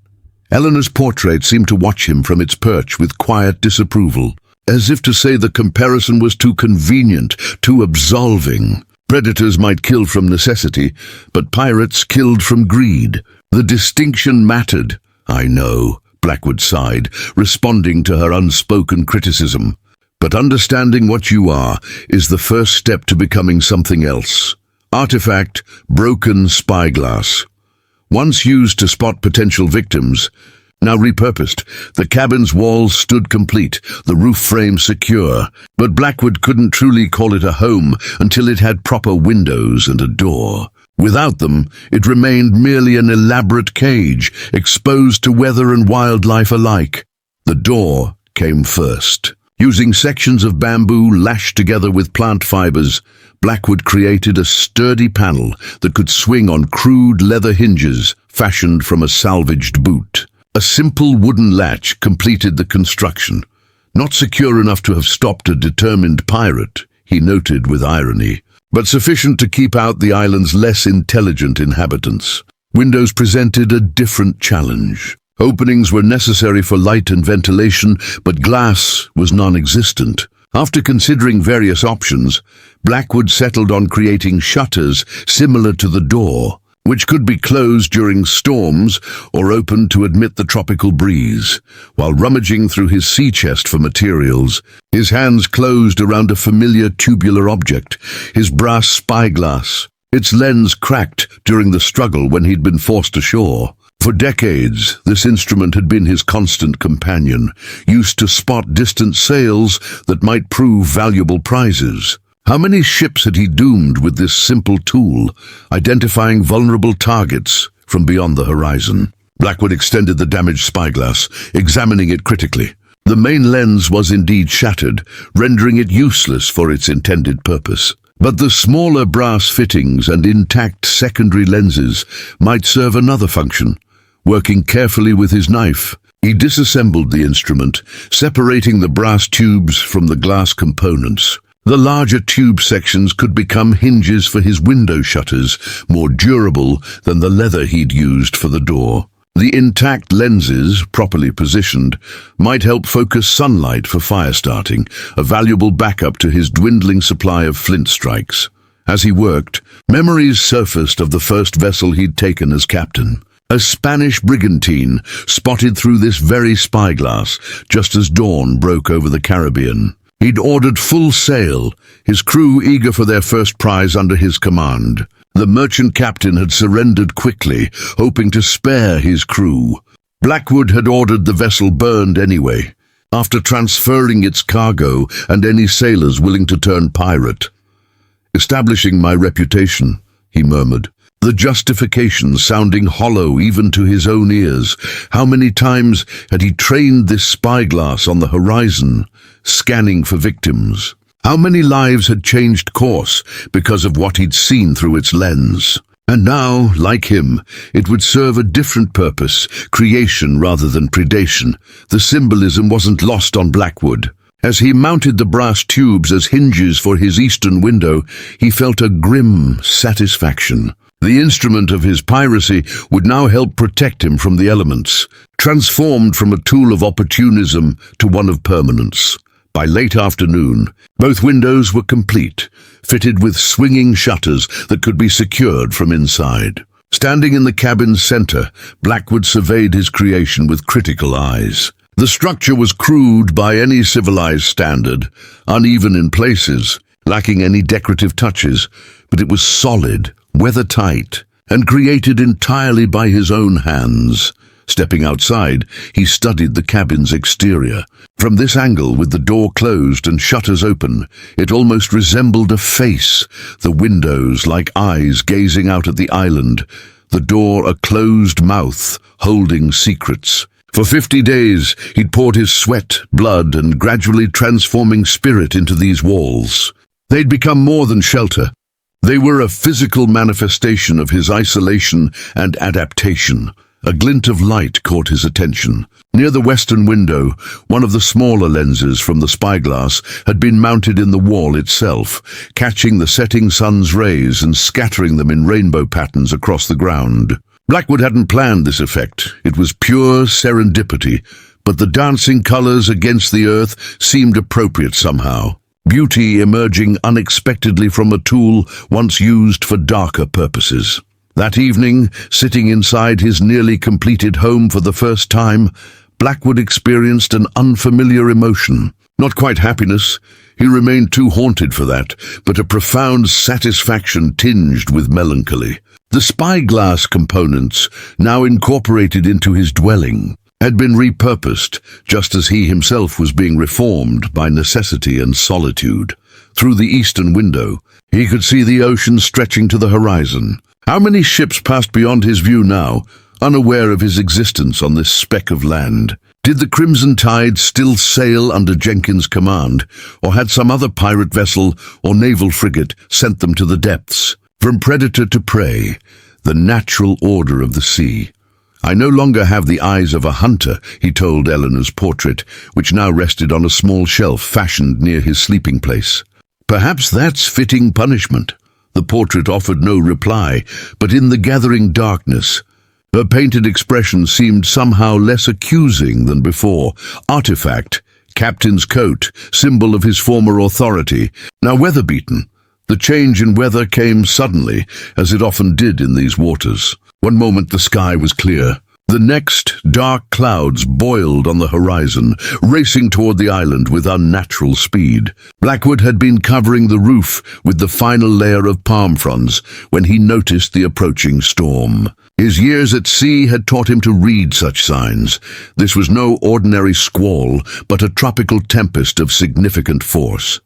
Eleanor's portrait seemed to watch him from its perch with quiet disapproval, as if to say the comparison was too convenient, too absolving. Predators might kill from necessity, but pirates killed from greed. The distinction mattered. "I know," Blackwood sighed, responding to her unspoken criticism. "But understanding what you are is the first step to becoming something else." Artifact, broken spyglass. Once used to spot potential victims, now repurposed, the cabin's walls stood complete, the roof frame secure, but Blackwood couldn't truly call it a home until it had proper windows and a door. Without them, it remained merely an elaborate cage, exposed to weather and wildlife alike. The door came first. Using sections of bamboo lashed together with plant fibers, Blackwood created a sturdy panel that could swing on crude leather hinges fashioned from a salvaged boot. A simple wooden latch completed the construction. Not secure enough to have stopped a determined pirate, he noted with irony, but sufficient to keep out the island's less intelligent inhabitants. Windows presented a different challenge. Openings were necessary for light and ventilation, but glass was non-existent. After considering various options, Blackwood settled on creating shutters similar to the door, which could be closed during storms or opened to admit the tropical breeze. While rummaging through his sea chest for materials, his hands closed around a familiar tubular object, his brass spyglass. Its lens cracked during the struggle when he'd been forced ashore. For decades, this instrument had been his constant companion, used to spot distant sails that might prove valuable prizes. How many ships had he doomed with this simple tool, identifying vulnerable targets from beyond the horizon? Blackwood extended the damaged spyglass, examining it critically. The main lens was indeed shattered, rendering it useless for its intended purpose. But the smaller brass fittings and intact secondary lenses might serve another function. Working carefully with his knife, he disassembled the instrument, separating the brass tubes from the glass components. The larger tube sections could become hinges for his window shutters, more durable than the leather he'd used for the door. The intact lenses, properly positioned, might help focus sunlight for fire starting, a valuable backup to his dwindling supply of flint strikes. As he worked, memories surfaced of the first vessel he'd taken as captain. A Spanish brigantine spotted through this very spyglass just as dawn broke over the Caribbean. He'd ordered full sail, his crew eager for their first prize under his command. The merchant captain had surrendered quickly, hoping to spare his crew. Blackwood had ordered the vessel burned anyway, after transferring its cargo and any sailors willing to turn pirate. "Establishing my reputation," he murmured, the justification sounding hollow even to his own ears. How many times had he trained this spyglass on the horizon, scanning for victims? How many lives had changed course because of what he'd seen through its lens? And now, like him, it would serve a different purpose, creation rather than predation. The symbolism wasn't lost on Blackwood. As he mounted the brass tubes as hinges for his eastern window, he felt a grim satisfaction. The instrument of his piracy would now help protect him from the elements, transformed from a tool of opportunism to one of permanence. By late afternoon, both windows were complete, fitted with swinging shutters that could be secured from inside. Standing in the cabin's center, Blackwood surveyed his creation with critical eyes. The structure was crude by any civilized standard, uneven in places, lacking any decorative touches, but it was solid, weather-tight, and created entirely by his own hands. Stepping outside, he studied the cabin's exterior. From this angle, with the door closed and shutters open, it almost resembled a face, the windows like eyes gazing out at the island, the door a closed mouth holding secrets. For 50 days, he'd poured his sweat, blood, and gradually transforming spirit into these walls. They'd become more than shelter. They were a physical manifestation of his isolation and adaptation. A glint of light caught his attention. Near the western window, one of the smaller lenses from the spyglass had been mounted in the wall itself, catching the setting sun's rays and scattering them in rainbow patterns across the ground. Blackwood hadn't planned this effect. It was pure serendipity, but the dancing colors against the earth seemed appropriate somehow. Beauty emerging unexpectedly from a tool once used for darker purposes. That evening, sitting inside his nearly completed home for the first time, Blackwood experienced an unfamiliar emotion. Not quite happiness, he remained too haunted for that, but a profound satisfaction tinged with melancholy. The spyglass components, now incorporated into his dwelling, had been repurposed, just as he himself was being reformed by necessity and solitude. Through the eastern window, he could see the ocean stretching to the horizon. How many ships passed beyond his view now, unaware of his existence on this speck of land? Did the Crimson Tide still sail under Jenkins' command, or had some other pirate vessel or naval frigate sent them to the depths? From predator to prey, the natural order of the sea. "I no longer have the eyes of a hunter," he told Eleanor's portrait, which now rested on a small shelf fashioned near his sleeping place. "Perhaps that's fitting punishment." The portrait offered no reply, but in the gathering darkness, her painted expression seemed somehow less accusing than before. Artifact, captain's coat, symbol of his former authority, now weather-beaten. The change in weather came suddenly, as it often did in these waters. One moment the sky was clear. The next, dark clouds boiled on the horizon, racing toward the island with unnatural speed. Blackwood had been covering the roof with the final layer of palm fronds when he noticed the approaching storm. His years at sea had taught him to read such signs. This was no ordinary squall, but a tropical tempest of significant force.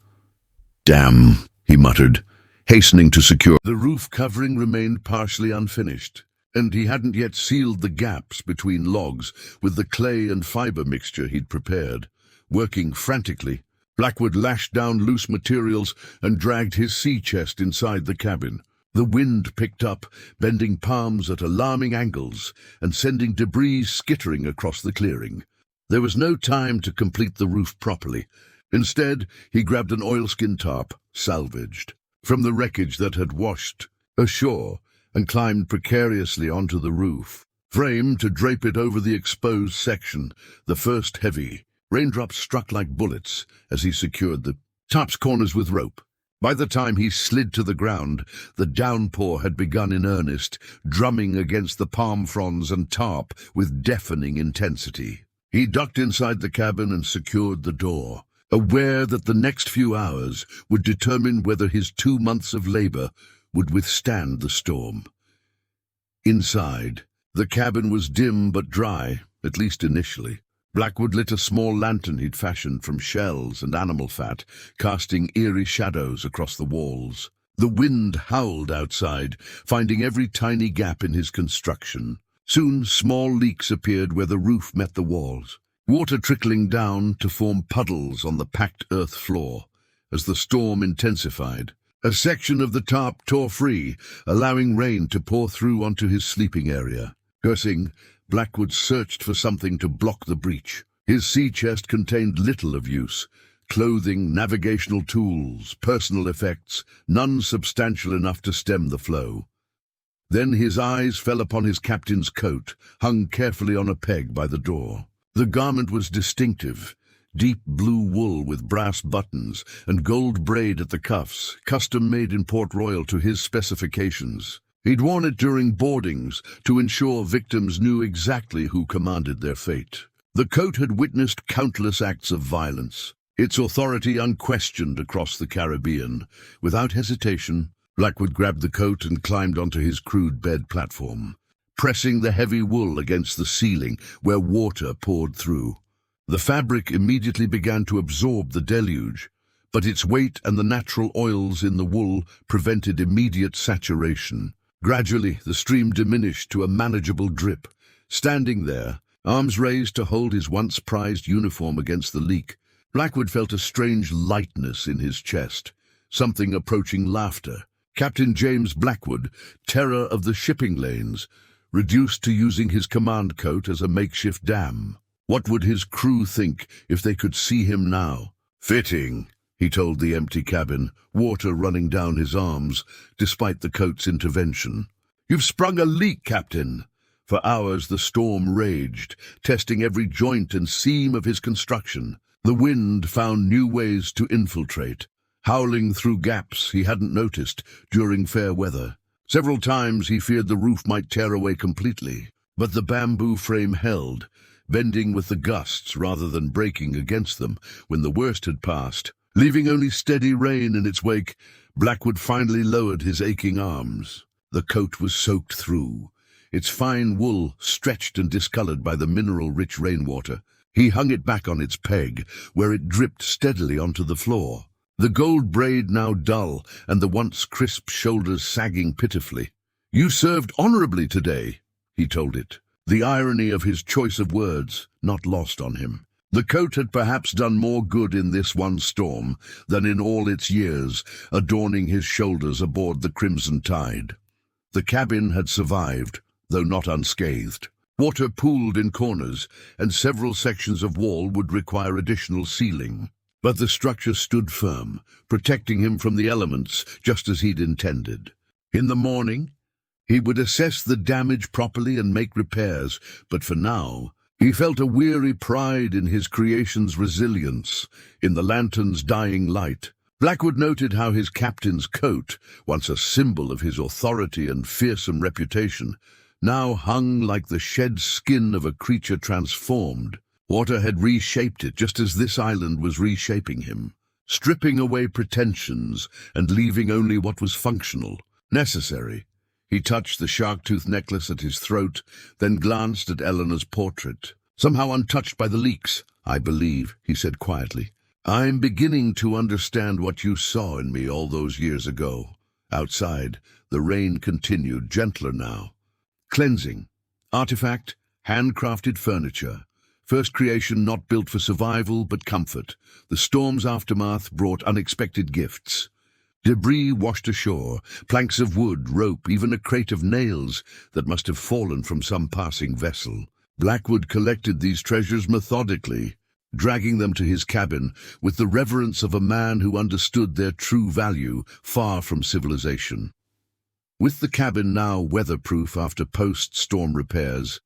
"Damn," he muttered, hastening to secure. The roof covering remained partially unfinished, and he hadn't yet sealed the gaps between logs with the clay and fiber mixture he'd prepared. Working frantically, Blackwood lashed down loose materials and dragged his sea chest inside the cabin. The wind picked up, bending palms at alarming angles and sending debris skittering across the clearing. There was no time to complete the roof properly. Instead, he grabbed an oilskin tarp, salvaged, from the wreckage that had washed ashore, and climbed precariously onto the roof. frame to drape it over the exposed section, the first heavy. Raindrops struck like bullets as he secured the top's corners with rope. By the time he slid to the ground, the downpour had begun in earnest, drumming against the palm fronds and tarp with deafening intensity. He ducked inside the cabin and secured the door, aware that the next few hours would determine whether his 2 months of labor would withstand the storm. Inside, the cabin was dim but dry, at least initially. Blackwood lit a small lantern he'd fashioned from shells and animal fat, casting eerie shadows across the walls. The wind howled outside, finding every tiny gap in his construction. Soon, small leaks appeared where the roof met the walls, water trickling down to form puddles on the packed earth floor. As the storm intensified, a section of the tarp tore free, allowing rain to pour through onto his sleeping area. Cursing, Blackwood searched for something to block the breach. His sea chest contained little of use. Clothing, navigational tools, personal effects, none substantial enough to stem the flow. Then his eyes fell upon his captain's coat, hung carefully on a peg by the door. The garment was distinctive, deep blue wool with brass buttons and gold braid at the cuffs, custom-made in Port Royal to his specifications. He'd worn it during boardings to ensure victims knew exactly who commanded their fate. The coat had witnessed countless acts of violence, its authority unquestioned across the Caribbean. Without hesitation, Blackwood grabbed the coat and climbed onto his crude bed platform, pressing the heavy wool against the ceiling where water poured through. The fabric immediately began to absorb the deluge, but its weight and the natural oils in the wool prevented immediate saturation. Gradually, the stream diminished to a manageable drip. Standing there, arms raised to hold his once prized uniform against the leak, Blackwood felt a strange lightness in his chest, something approaching laughter. Captain James Blackwood, terror of the shipping lanes, reduced to using his command coat as a makeshift dam. What would his crew think if they could see him now? Fitting, he told the empty cabin, water running down his arms, despite the coat's intervention. You've sprung a leak, Captain. For hours the storm raged, testing every joint and seam of his construction. The wind found new ways to infiltrate, howling through gaps he hadn't noticed during fair weather. Several times he feared the roof might tear away completely, but the bamboo frame held, bending with the gusts rather than breaking against them. When the worst had passed, leaving only steady rain in its wake, Blackwood finally lowered his aching arms. The coat was soaked through, its fine wool stretched and discolored by the mineral-rich rainwater. He hung it back on its peg, where it dripped steadily onto the floor. The gold braid now dull, and the once crisp shoulders sagging pitifully. You served honorably today, he told it, the irony of his choice of words not lost on him. The coat had perhaps done more good in this one storm than in all its years, adorning his shoulders aboard the Crimson Tide. The cabin had survived, though not unscathed. Water pooled in corners, and several sections of wall would require additional sealing. But the structure stood firm, protecting him from the elements just as he'd intended. In the morning, he would assess the damage properly and make repairs, but for now, he felt a weary pride in his creation's resilience, in the lantern's dying light. Blackwood noted how his captain's coat, once a symbol of his authority and fearsome reputation, now hung like the shed skin of a creature transformed. Water had reshaped it just as this island was reshaping him, stripping away pretensions and leaving only what was functional, necessary. He touched the shark-tooth necklace at his throat, then glanced at Eleanor's portrait. Somehow untouched by the leaks, I believe, he said quietly. I'm beginning to understand what you saw in me all those years ago. Outside, the rain continued, gentler now. Cleansing. Artifact, handcrafted furniture. First creation not built for survival but comfort. The storm's aftermath brought unexpected gifts. Debris washed ashore, planks of wood, rope, even a crate of nails that must have fallen from some passing vessel. Blackwood collected these treasures methodically, dragging them to his cabin with the reverence of a man who understood their true value far from civilization. With the cabin now weatherproof after post-storm repairs,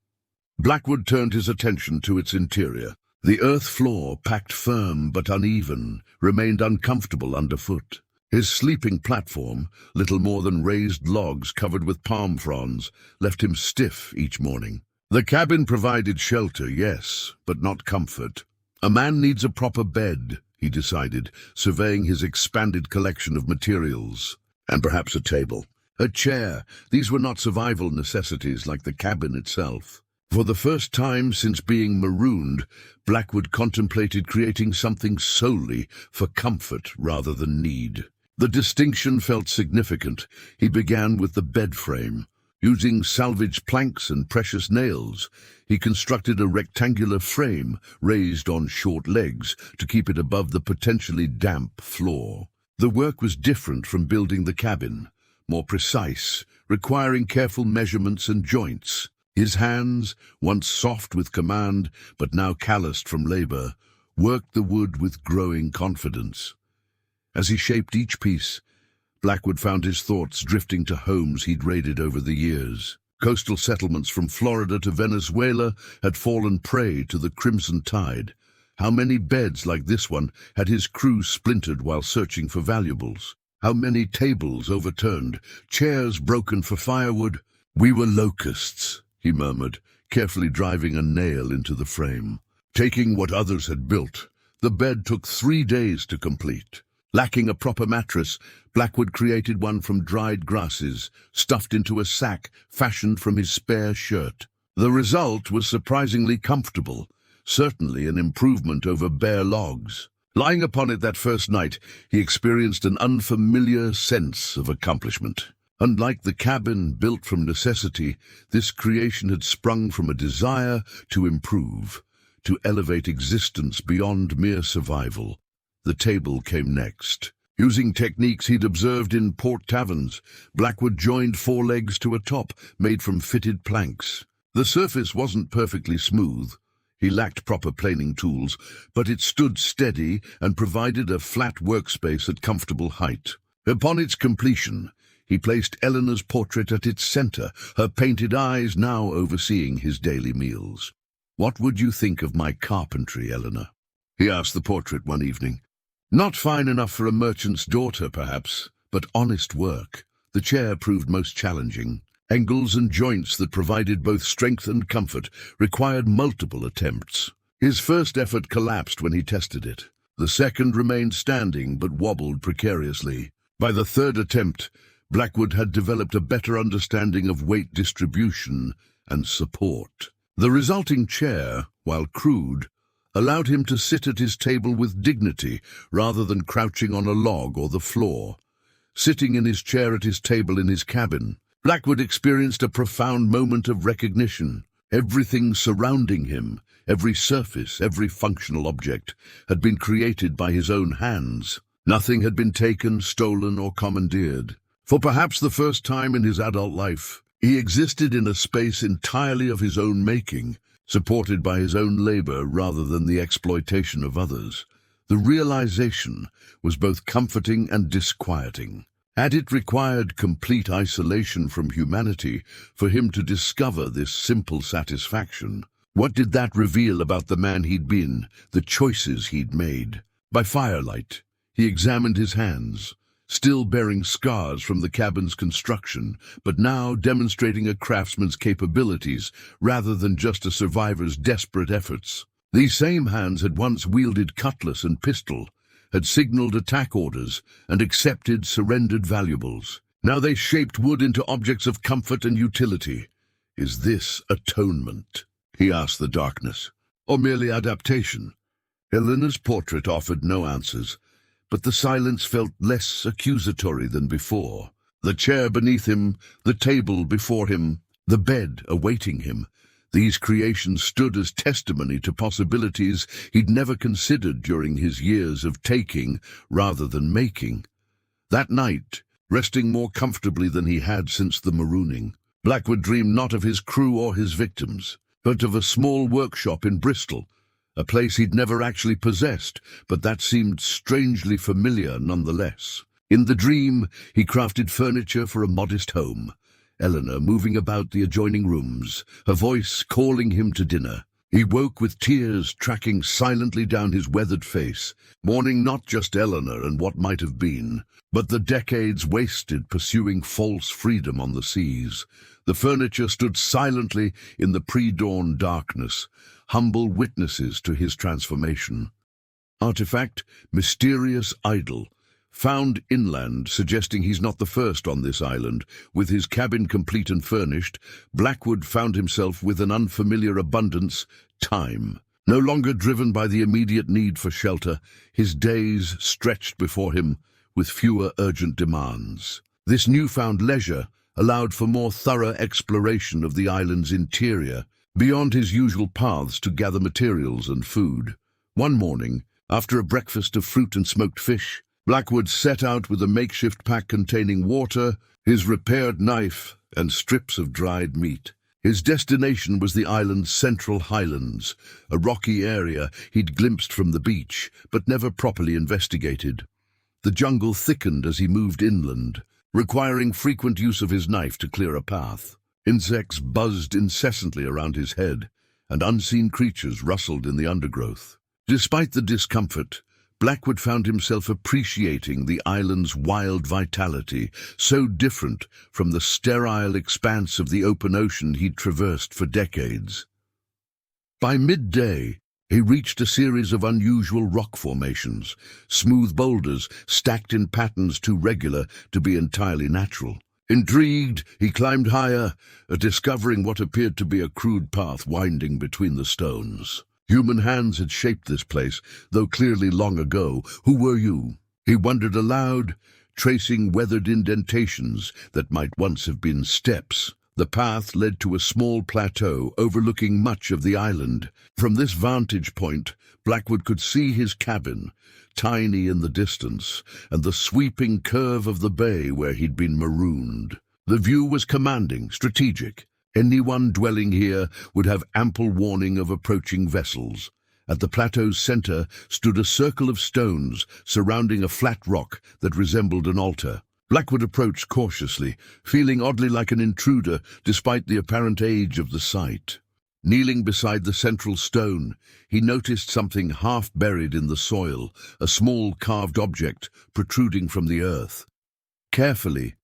Blackwood turned his attention to its interior. The earth floor, packed firm but uneven, remained uncomfortable underfoot. His sleeping platform, little more than raised logs covered with palm fronds, left him stiff each morning. The cabin provided shelter, yes, but not comfort. A man needs a proper bed, he decided, surveying his expanded collection of materials. And perhaps a table. A chair. These were not survival necessities like the cabin itself. For the first time since being marooned, Blackwood contemplated creating something solely for comfort rather than need. The distinction felt significant. He began with the bed frame. Using salvaged planks and precious nails, he constructed a rectangular frame raised on short legs to keep it above the potentially damp floor. The work was different from building the cabin, more precise, requiring careful measurements and joints. His hands, once soft with command but now calloused from labor, worked the wood with growing confidence. As he shaped each piece, Blackwood found his thoughts drifting to homes he'd raided over the years. Coastal settlements from Florida to Venezuela had fallen prey to the crimson tide. How many beds like this one had his crew splintered while searching for valuables? How many tables overturned, chairs broken for firewood? "We were locusts," he murmured, carefully driving a nail into the frame. Taking what others had built, the bed took 3 days to complete. Lacking a proper mattress, Blackwood created one from dried grasses, stuffed into a sack fashioned from his spare shirt. The result was surprisingly comfortable, certainly an improvement over bare logs. Lying upon it that first night, he experienced an unfamiliar sense of accomplishment. Unlike the cabin built from necessity, this creation had sprung from a desire to improve, to elevate existence beyond mere survival. The table came next. Using techniques he'd observed in port taverns, Blackwood joined 4 legs to a top made from fitted planks. The surface wasn't perfectly smooth. He lacked proper planing tools, but it stood steady and provided a flat workspace at comfortable height. Upon its completion, he placed Eleanor's portrait at its center, her painted eyes now overseeing his daily meals. "What would you think of my carpentry, Eleanor?" he asked the portrait one evening. Not fine enough for a merchant's daughter, perhaps, but honest work. The chair proved most challenging. Angles and joints that provided both strength and comfort required multiple attempts. His first effort collapsed when he tested it. The second remained standing but wobbled precariously. By the third attempt, Blackwood had developed a better understanding of weight distribution and support. The resulting chair, while crude, allowed him to sit at his table with dignity rather than crouching on a log or the floor. Sitting in his chair at his table in his cabin, Blackwood experienced a profound moment of recognition. Everything surrounding him, every surface, every functional object, had been created by his own hands. Nothing had been taken, stolen, or commandeered. For perhaps the first time in his adult life, he existed in a space entirely of his own making, supported by his own labor rather than the exploitation of others. The realization was both comforting and disquieting. Had it required complete isolation from humanity for him to discover this simple satisfaction? What did that reveal about the man he'd been, the choices he'd made? By firelight, he examined his hands, still bearing scars from the cabin's construction, but now demonstrating a craftsman's capabilities rather than just a survivor's desperate efforts. These same hands had once wielded cutlass and pistol, had signaled attack orders, and accepted surrendered valuables. Now they shaped wood into objects of comfort and utility. "Is this atonement?" he asked the darkness, "or merely adaptation?" Eleanor's portrait offered no answers, but the silence felt less accusatory than before. The chair beneath him, the table before him, the bed awaiting him, these creations stood as testimony to possibilities he'd never considered during his years of taking rather than making. That night, resting more comfortably than he had since the marooning, Blackwood dreamed not of his crew or his victims, but of a small workshop in Bristol, a place he'd never actually possessed, but that seemed strangely familiar nonetheless. In the dream, he crafted furniture for a modest home, Eleanor moving about the adjoining rooms, her voice calling him to dinner. He woke with tears tracking silently down his weathered face, mourning not just Eleanor and what might have been, but the decades wasted pursuing false freedom on the seas. The furniture stood silently in the pre-dawn darkness, humble witnesses to his transformation. Artifact, mysterious idol, found inland, suggesting he's not the first on this island. With his cabin complete and furnished, Blackwood found himself with an unfamiliar abundance, time. No longer driven by the immediate need for shelter, his days stretched before him with fewer urgent demands. This newfound leisure allowed for more thorough exploration of the island's interior, beyond his usual paths to gather materials and food. One morning, after a breakfast of fruit and smoked fish, Blackwood set out with a makeshift pack containing water, his repaired knife, and strips of dried meat. His destination was the island's central highlands, a rocky area he'd glimpsed from the beach, but never properly investigated. The jungle thickened as he moved inland, requiring frequent use of his knife to clear a path. Insects buzzed incessantly around his head, and unseen creatures rustled in the undergrowth. Despite the discomfort, Blackwood found himself appreciating the island's wild vitality, so different from the sterile expanse of the open ocean he'd traversed for decades. By midday, he reached a series of unusual rock formations, smooth boulders stacked in patterns too regular to be entirely natural. Intrigued, he climbed higher, discovering what appeared to be a crude path winding between the stones. Human hands had shaped this place, though clearly long ago. Who were you? He wondered aloud, tracing weathered indentations that might once have been steps. The path led to a small plateau overlooking much of the island. From this vantage point, Blackwood could see his cabin, tiny in the distance, and the sweeping curve of the bay where he'd been marooned. The view was commanding, strategic. Anyone dwelling here would have ample warning of approaching vessels. At the plateau's center stood a circle of stones surrounding a flat rock that resembled an altar. Blackwood approached cautiously, feeling oddly like an intruder despite the apparent age of the site. Kneeling beside the central stone, he noticed something half buried in the soil, a small carved object protruding from the earth. Carefully,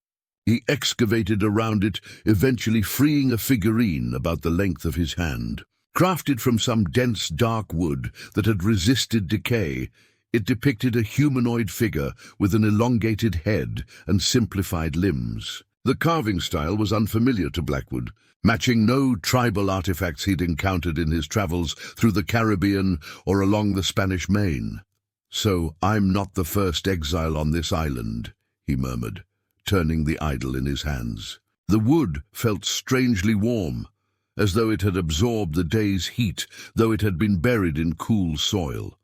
he excavated around it, eventually freeing a figurine about the length of his hand. Crafted from some dense, dark wood that had resisted decay, it depicted a humanoid figure with an elongated head and simplified limbs. The carving style was unfamiliar to Blackwood, matching no tribal artifacts he'd encountered in his travels through the Caribbean or along the Spanish Main. "So I'm not the first exile on this island," he murmured, turning the idol in his hands. The wood felt strangely warm, as though it had absorbed the day's heat, though it had been buried in cool soil.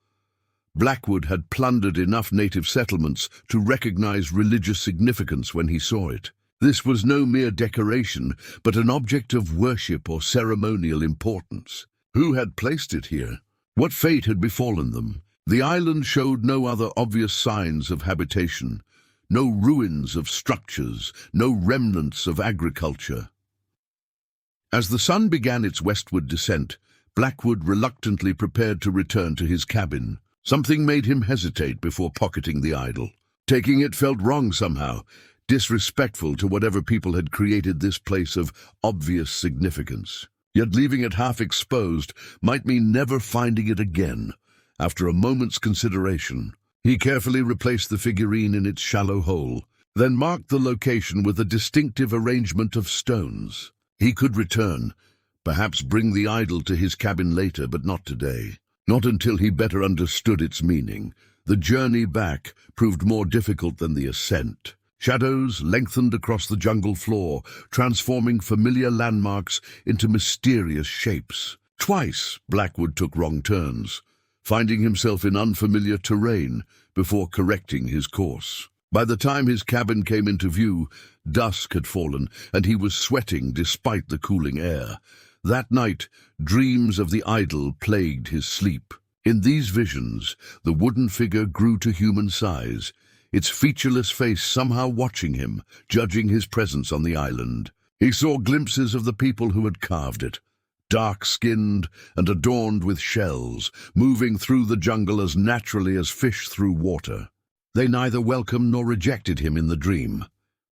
Blackwood had plundered enough native settlements to recognize religious significance when he saw it. This was no mere decoration, but an object of worship or ceremonial importance. Who had placed it here? What fate had befallen them? The island showed no other obvious signs of habitation. No ruins of structures, no remnants of agriculture. As the sun began its westward descent, Blackwood reluctantly prepared to return to his cabin. Something made him hesitate before pocketing the idol. Taking it felt wrong somehow, disrespectful to whatever people had created this place of obvious significance. Yet leaving it half exposed might mean never finding it again. After a moment's consideration, he carefully replaced the figurine in its shallow hole, then marked the location with a distinctive arrangement of stones. He could return, perhaps bring the idol to his cabin later, but not today. Not until he better understood its meaning. The journey back proved more difficult than the ascent. Shadows lengthened across the jungle floor, transforming familiar landmarks into mysterious shapes. Twice, Blackwood took wrong turns, finding himself in unfamiliar terrain before correcting his course. By the time his cabin came into view, dusk had fallen, and he was sweating despite the cooling air. That night, dreams of the idol plagued his sleep. In these visions, the wooden figure grew to human size, its featureless face somehow watching him, judging his presence on the island. He saw glimpses of the people who had carved it, dark-skinned and adorned with shells, moving through the jungle as naturally as fish through water. They neither welcomed nor rejected him in the dream.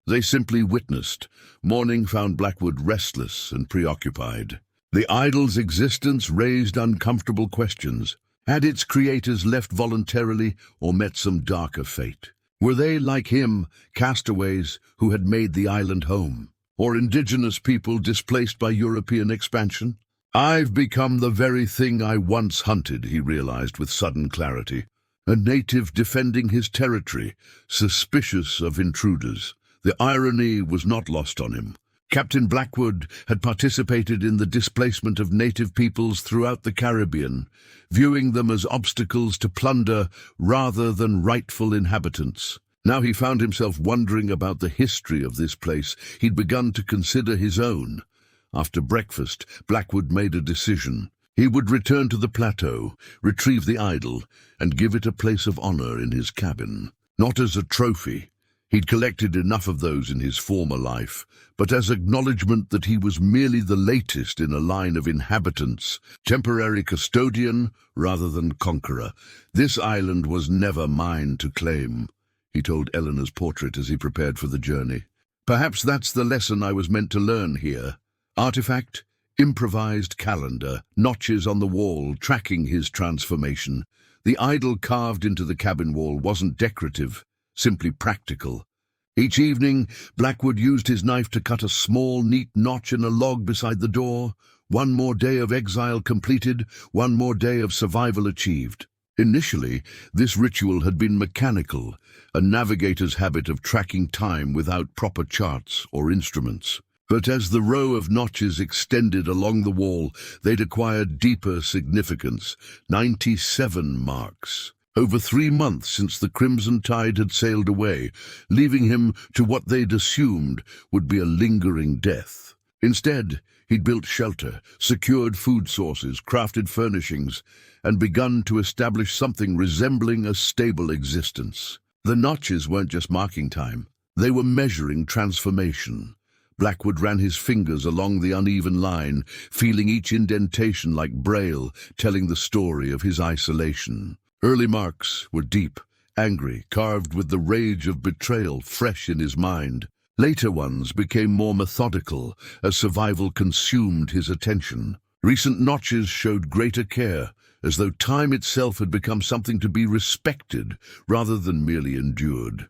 They simply witnessed. Morning found Blackwood restless and preoccupied. The idol's existence raised uncomfortable questions. Had its creators left voluntarily or met some darker fate? Were they, like him, castaways who had made the island home? Or indigenous people displaced by European expansion? "I've become the very thing I once hunted," he realized with sudden clarity. A native defending his territory, suspicious of intruders. The irony was not lost on him. Captain Blackwood had participated in the displacement of native peoples throughout the Caribbean, viewing them as obstacles to plunder rather than rightful inhabitants. Now he found himself wondering about the history of this place he'd begun to consider his own. After breakfast, Blackwood made a decision. He would return to the plateau, retrieve the idol, and give it a place of honor in his cabin. Not as a trophy. He'd collected enough of those in his former life, but as acknowledgement that he was merely the latest in a line of inhabitants, temporary custodian rather than conqueror. This island was never mine to claim, he told Eleanor's portrait as he prepared for the journey. Perhaps that's the lesson I was meant to learn here. Artifact, improvised calendar, notches on the wall tracking his transformation. The idol carved into the cabin wall wasn't decorative, simply practical. Each evening, Blackwood used his knife to cut a small, neat notch in a log beside the door. One more day of exile completed, one more day of survival achieved. Initially, this ritual had been mechanical, a navigator's habit of tracking time without proper charts or instruments. But as the row of notches extended along the wall, they'd acquired deeper significance. 97 marks. Over 3 months since the crimson tide had sailed away, leaving him to what they'd assumed would be a lingering death. Instead, he'd built shelter, secured food sources, crafted furnishings, and begun to establish something resembling a stable existence. The notches weren't just marking time. They were measuring transformation. Blackwood ran his fingers along the uneven line, feeling each indentation like braille, telling the story of his isolation. Early marks were deep, angry, carved with the rage of betrayal fresh in his mind. Later ones became more methodical as survival consumed his attention. Recent notches showed greater care, as though time itself had become something to be respected rather than merely endured.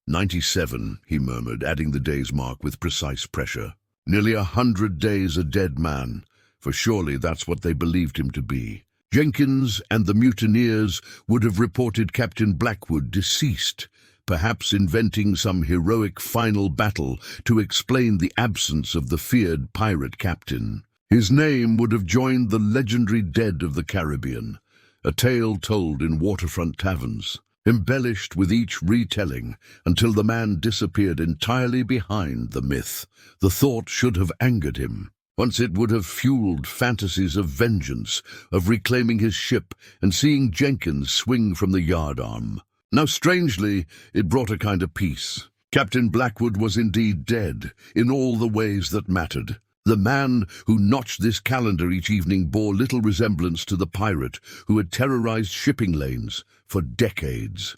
97, he murmured, adding the day's mark with precise pressure. Nearly 100 days a dead man, for surely that's what they believed him to be. Jenkins and the mutineers would have reported Captain Blackwood deceased, perhaps inventing some heroic final battle to explain the absence of the feared pirate captain. His name would have joined the legendary dead of the Caribbean, a tale told in waterfront taverns, embellished with each retelling until the man disappeared entirely behind the myth. The thought should have angered him. Once it would have fueled fantasies of vengeance, of reclaiming his ship and seeing Jenkins swing from the yardarm. Now, strangely, it brought a kind of peace. Captain Blackwood was indeed dead, in all the ways that mattered. The man who notched this calendar each evening bore little resemblance to the pirate who had terrorized shipping lanes for decades.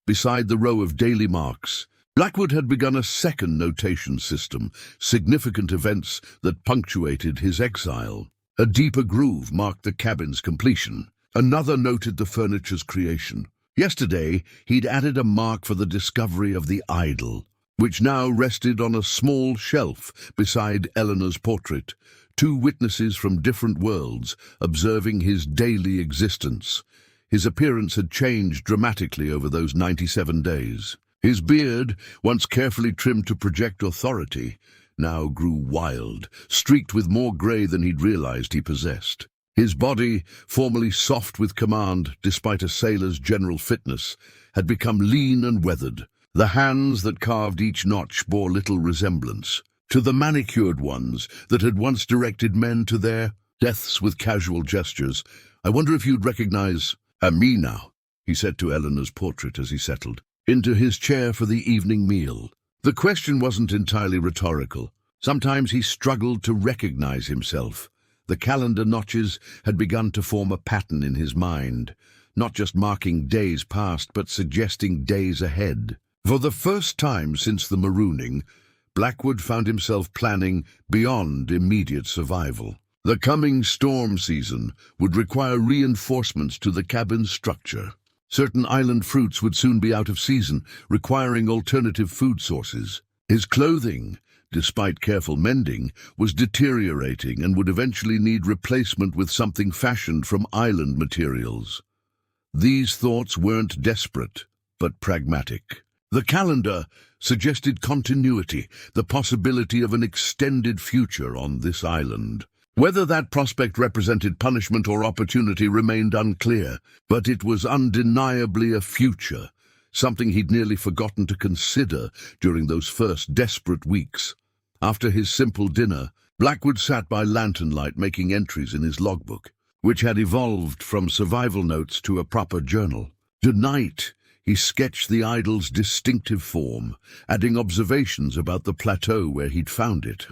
Beside the row of daily marks, Blackwood had begun a second notation system, significant events that punctuated his exile. A deeper groove marked the cabin's completion. Another noted the furniture's creation. Yesterday, he'd added a mark for the discovery of the idol, which now rested on a small shelf beside Eleanor's portrait, 2 witnesses from different worlds observing his daily existence. His appearance had changed dramatically over those 97 days. His beard, once carefully trimmed to project authority, now grew wild, streaked with more grey than he'd realized he possessed. His body, formerly soft with command despite a sailor's general fitness, had become lean and weathered. The hands that carved each notch bore little resemblance to the manicured ones that had once directed men to their deaths with casual gestures. "I wonder if you'd recognize me now," he said to Eleanor's portrait as he settled. into his chair for the evening meal. The question wasn't entirely rhetorical. Sometimes he struggled to recognize himself. The calendar notches had begun to form a pattern in his mind, not just marking days past, but suggesting days ahead. For the first time since the marooning, Blackwood found himself planning beyond immediate survival. The coming storm season would require reinforcements to the cabin's structure. Certain island fruits would soon be out of season, requiring alternative food sources. His clothing, despite careful mending, was deteriorating and would eventually need replacement with something fashioned from island materials. These thoughts weren't desperate, but pragmatic. The calendar suggested continuity, the possibility of an extended future on this island. Whether that prospect represented punishment or opportunity remained unclear, but it was undeniably a future, something he'd nearly forgotten to consider during those first desperate weeks. After his simple dinner, Blackwood sat by lantern light making entries in his logbook, which had evolved from survival notes to a proper journal. Tonight, he sketched the idol's distinctive form, adding observations about the plateau where he'd found it.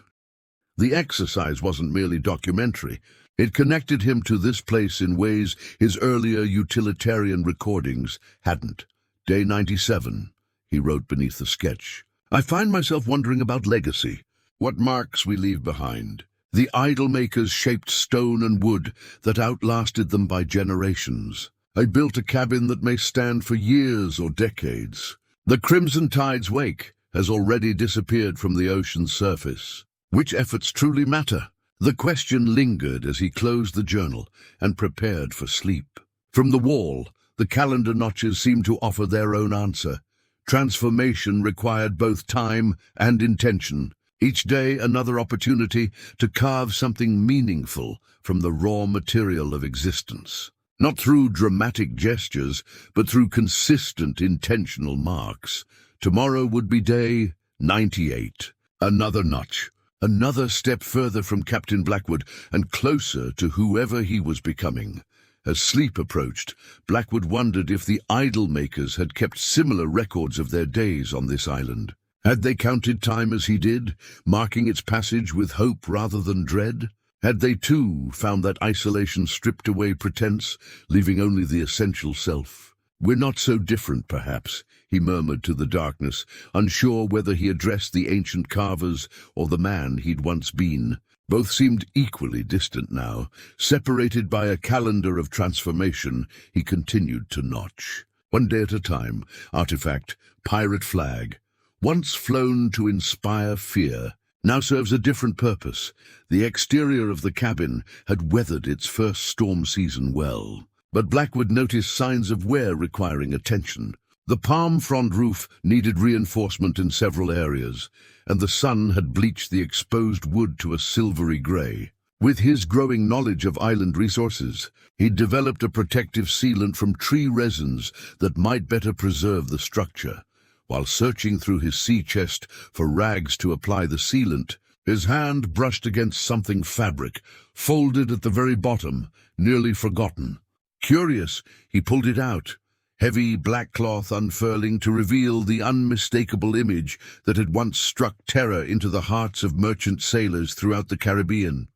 The exercise wasn't merely documentary. It connected him to this place in ways his earlier utilitarian recordings hadn't. Day 97, he wrote beneath the sketch. I find myself wondering about legacy. What marks we leave behind. The idol makers shaped stone and wood that outlasted them by generations. I built a cabin that may stand for years or decades. The crimson tide's wake has already disappeared from the ocean's surface. Which efforts truly matter? The question lingered as he closed the journal and prepared for sleep. From the wall, the calendar notches seemed to offer their own answer. Transformation required both time and intention. Each day another opportunity to carve something meaningful from the raw material of existence. Not through dramatic gestures, but through consistent, intentional marks. Tomorrow would be day 98. Another notch. Another step further from Captain Blackwood and closer to whoever he was becoming. As sleep approached, Blackwood wondered if the idol makers had kept similar records of their days on this island. Had they counted time as he did, marking its passage with hope rather than dread? Had they too found that isolation stripped away pretense, leaving only the essential self? We're not so different, perhaps, he murmured to the darkness, unsure whether he addressed the ancient carvers or the man he'd once been. Both seemed equally distant now. Separated by a calendar of transformation, he continued to notch. One day at a time, artifact, pirate flag. Once flown to inspire fear, now serves a different purpose. The exterior of the cabin had weathered its first storm season well. But Blackwood noticed signs of wear requiring attention. The palm frond roof needed reinforcement in several areas, and the sun had bleached the exposed wood to a silvery grey. With his growing knowledge of island resources, he'd developed a protective sealant from tree resins that might better preserve the structure. While searching through his sea chest for rags to apply the sealant, his hand brushed against something fabric, folded at the very bottom, nearly forgotten. Curious, he pulled it out, heavy black cloth unfurling to reveal the unmistakable image that had once struck terror into the hearts of merchant sailors throughout the Caribbean.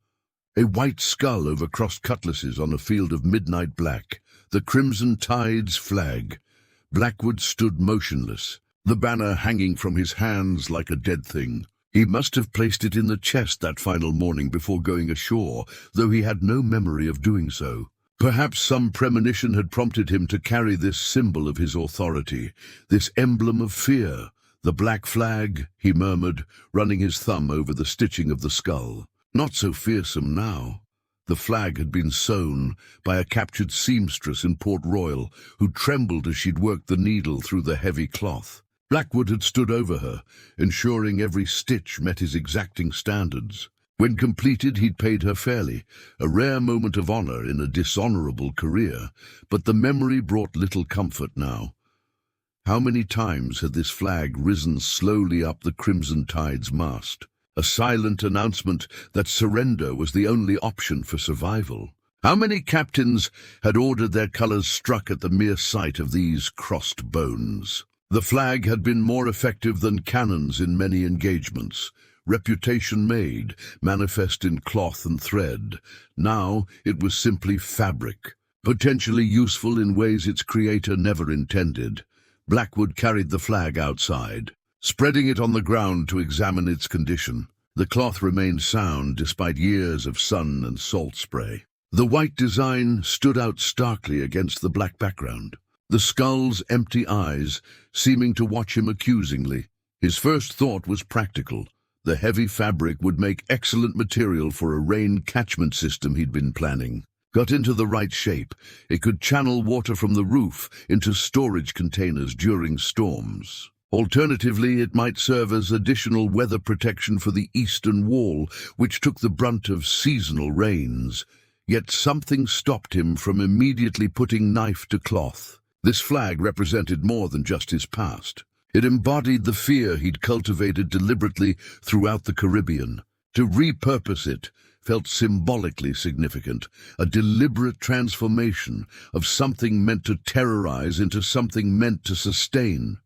A white skull over crossed cutlasses on a field of midnight black, the crimson tide's flag. Blackwood stood motionless, the banner hanging from his hands like a dead thing. He must have placed it in the chest that final morning before going ashore, though he had no memory of doing so. Perhaps some premonition had prompted him to carry this symbol of his authority, this emblem of fear. The black flag, he murmured, running his thumb over the stitching of the skull. Not so fearsome now. The flag had been sewn by a captured seamstress in Port Royal, who trembled as she'd worked the needle through the heavy cloth. Blackwood had stood over her, ensuring every stitch met his exacting standards. When completed, he'd paid her fairly, a rare moment of honor in a dishonorable career, but the memory brought little comfort now. How many times had this flag risen slowly up the crimson tide's mast, a silent announcement that surrender was the only option for survival? How many captains had ordered their colors struck at the mere sight of these crossed bones? The flag had been more effective than cannons in many engagements. Reputation made, manifest in cloth and thread. Now it was simply fabric, potentially useful in ways its creator never intended. Blackwood carried the flag outside, spreading it on the ground to examine its condition. The cloth remained sound despite years of sun and salt spray. The white design stood out starkly against the black background, the skull's empty eyes seeming to watch him accusingly. His first thought was practical. The heavy fabric would make excellent material for a rain catchment system he'd been planning. Got into the right shape, it could channel water from the roof into storage containers during storms. Alternatively, it might serve as additional weather protection for the eastern wall, which took the brunt of seasonal rains. Yet something stopped him from immediately putting knife to cloth. This flag represented more than just his past. It embodied the fear he'd cultivated deliberately throughout the Caribbean. To repurpose it felt symbolically significant, a deliberate transformation of something meant to terrorize into something meant to sustain.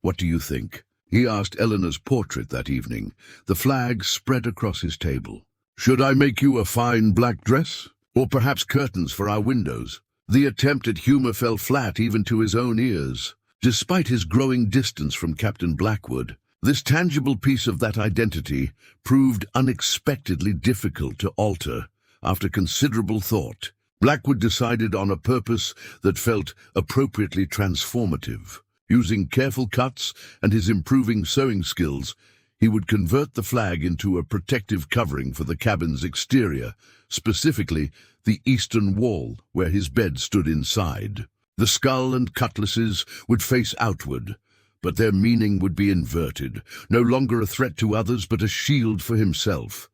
"What do you think?" he asked Eleanor's portrait that evening, the flag spread across his table. "Should I make you a fine black dress? Or perhaps curtains for our windows?" The attempt at humor fell flat even to his own ears. Despite his growing distance from Captain Blackwood, this tangible piece of that identity proved unexpectedly difficult to alter. After considerable thought, Blackwood decided on a purpose that felt appropriately transformative. Using careful cuts and his improving sewing skills, he would convert the flag into a protective covering for the cabin's exterior, specifically the eastern wall where his bed stood inside. The skull and cutlasses would face outward, but their meaning would be inverted, no longer a threat to others but a shield for himself.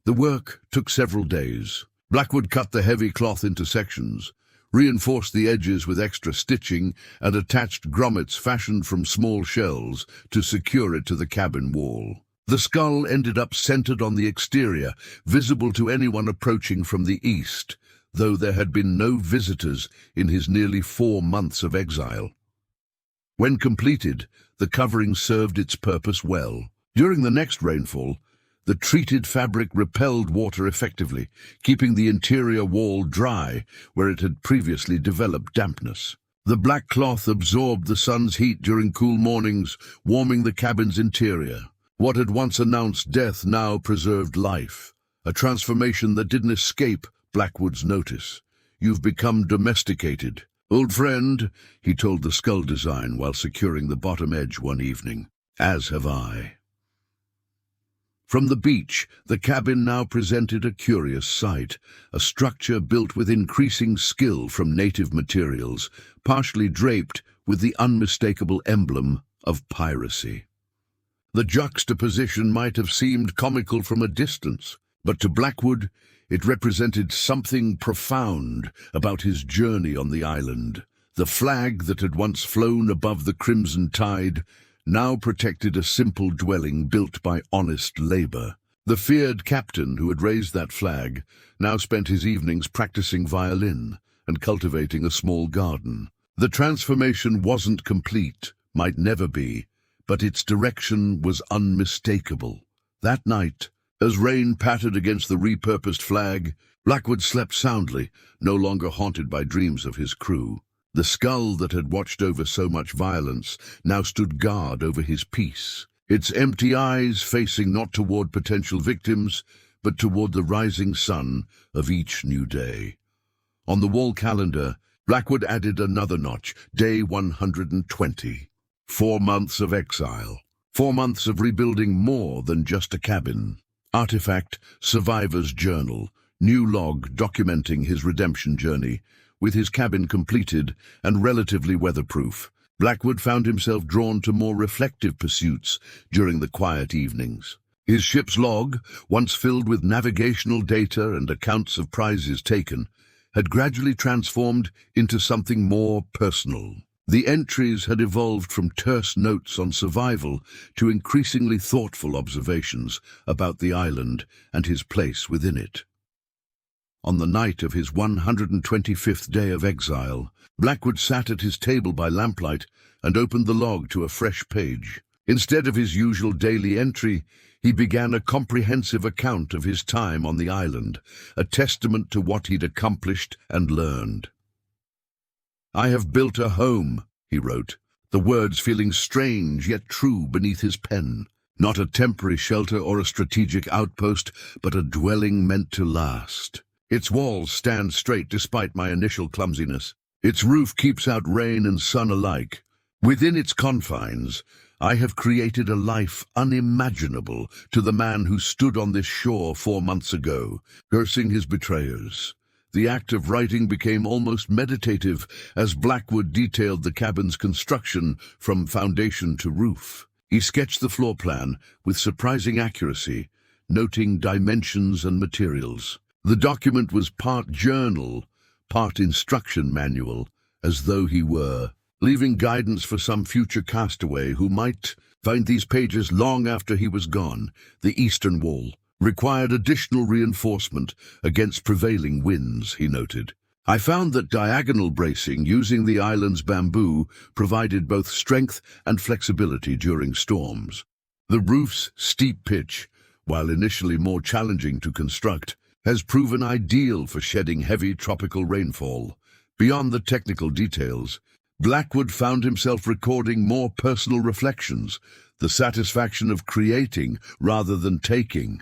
The work took several days. Blackwood cut the heavy cloth into sections, reinforced the edges with extra stitching, and attached grommets fashioned from small shells to secure it to the cabin wall. The skull ended up centered on the exterior, visible to anyone approaching from the east, though there had been no visitors in his nearly 4 months of exile. When completed, the covering served its purpose well. During the next rainfall, the treated fabric repelled water effectively, keeping the interior wall dry where it had previously developed dampness. The black cloth absorbed the sun's heat during cool mornings, warming the cabin's interior. What had once announced death now preserved life, a transformation that didn't escape Blackwood's notice. "You've become domesticated. Old friend," he told the skull design while securing the bottom edge one evening. "As have I." From the beach, the cabin now presented a curious sight, a structure built with increasing skill from native materials, partially draped with the unmistakable emblem of piracy. The juxtaposition might have seemed comical from a distance, but to Blackwood, it represented something profound about his journey on the island. The flag that had once flown above the crimson tide now protected a simple dwelling built by honest labor. The feared captain who had raised that flag now spent his evenings practicing violin and cultivating a small garden. The transformation wasn't complete, might never be, but its direction was unmistakable. That night, as rain pattered against the repurposed flag, Blackwood slept soundly, no longer haunted by dreams of his crew. The skull that had watched over so much violence now stood guard over his peace, its empty eyes facing not toward potential victims, but toward the rising sun of each new day. On the wall calendar, Blackwood added another notch, day 120. 4 months of exile. 4 months of rebuilding more than just a cabin. Artifact, survivor's journal, new log documenting his redemption journey. With his cabin completed and relatively weatherproof, Blackwood found himself drawn to more reflective pursuits during the quiet evenings. His ship's log, once filled with navigational data and accounts of prizes taken, had gradually transformed into something more personal. The entries had evolved from terse notes on survival to increasingly thoughtful observations about the island and his place within it. On the night of his 125th day of exile, Blackwood sat at his table by lamplight and opened the log to a fresh page. Instead of his usual daily entry, he began a comprehensive account of his time on the island, a testament to what he'd accomplished and learned. "I have built a home," he wrote, the words feeling strange yet true beneath his pen. "Not a temporary shelter or a strategic outpost, but a dwelling meant to last. Its walls stand straight despite my initial clumsiness. Its roof keeps out rain and sun alike. Within its confines, I have created a life unimaginable to the man who stood on this shore 4 months ago, cursing his betrayers." The act of writing became almost meditative as Blackwood detailed the cabin's construction from foundation to roof. He sketched the floor plan with surprising accuracy, noting dimensions and materials. The document was part journal, part instruction manual, as though he were leaving guidance for some future castaway who might find these pages long after he was gone. The eastern wall required additional reinforcement against prevailing winds, he noted. "I found that diagonal bracing using the island's bamboo provided both strength and flexibility during storms. The roof's steep pitch, while initially more challenging to construct, has proven ideal for shedding heavy tropical rainfall." Beyond the technical details, Blackwood found himself recording more personal reflections, the satisfaction of creating rather than taking,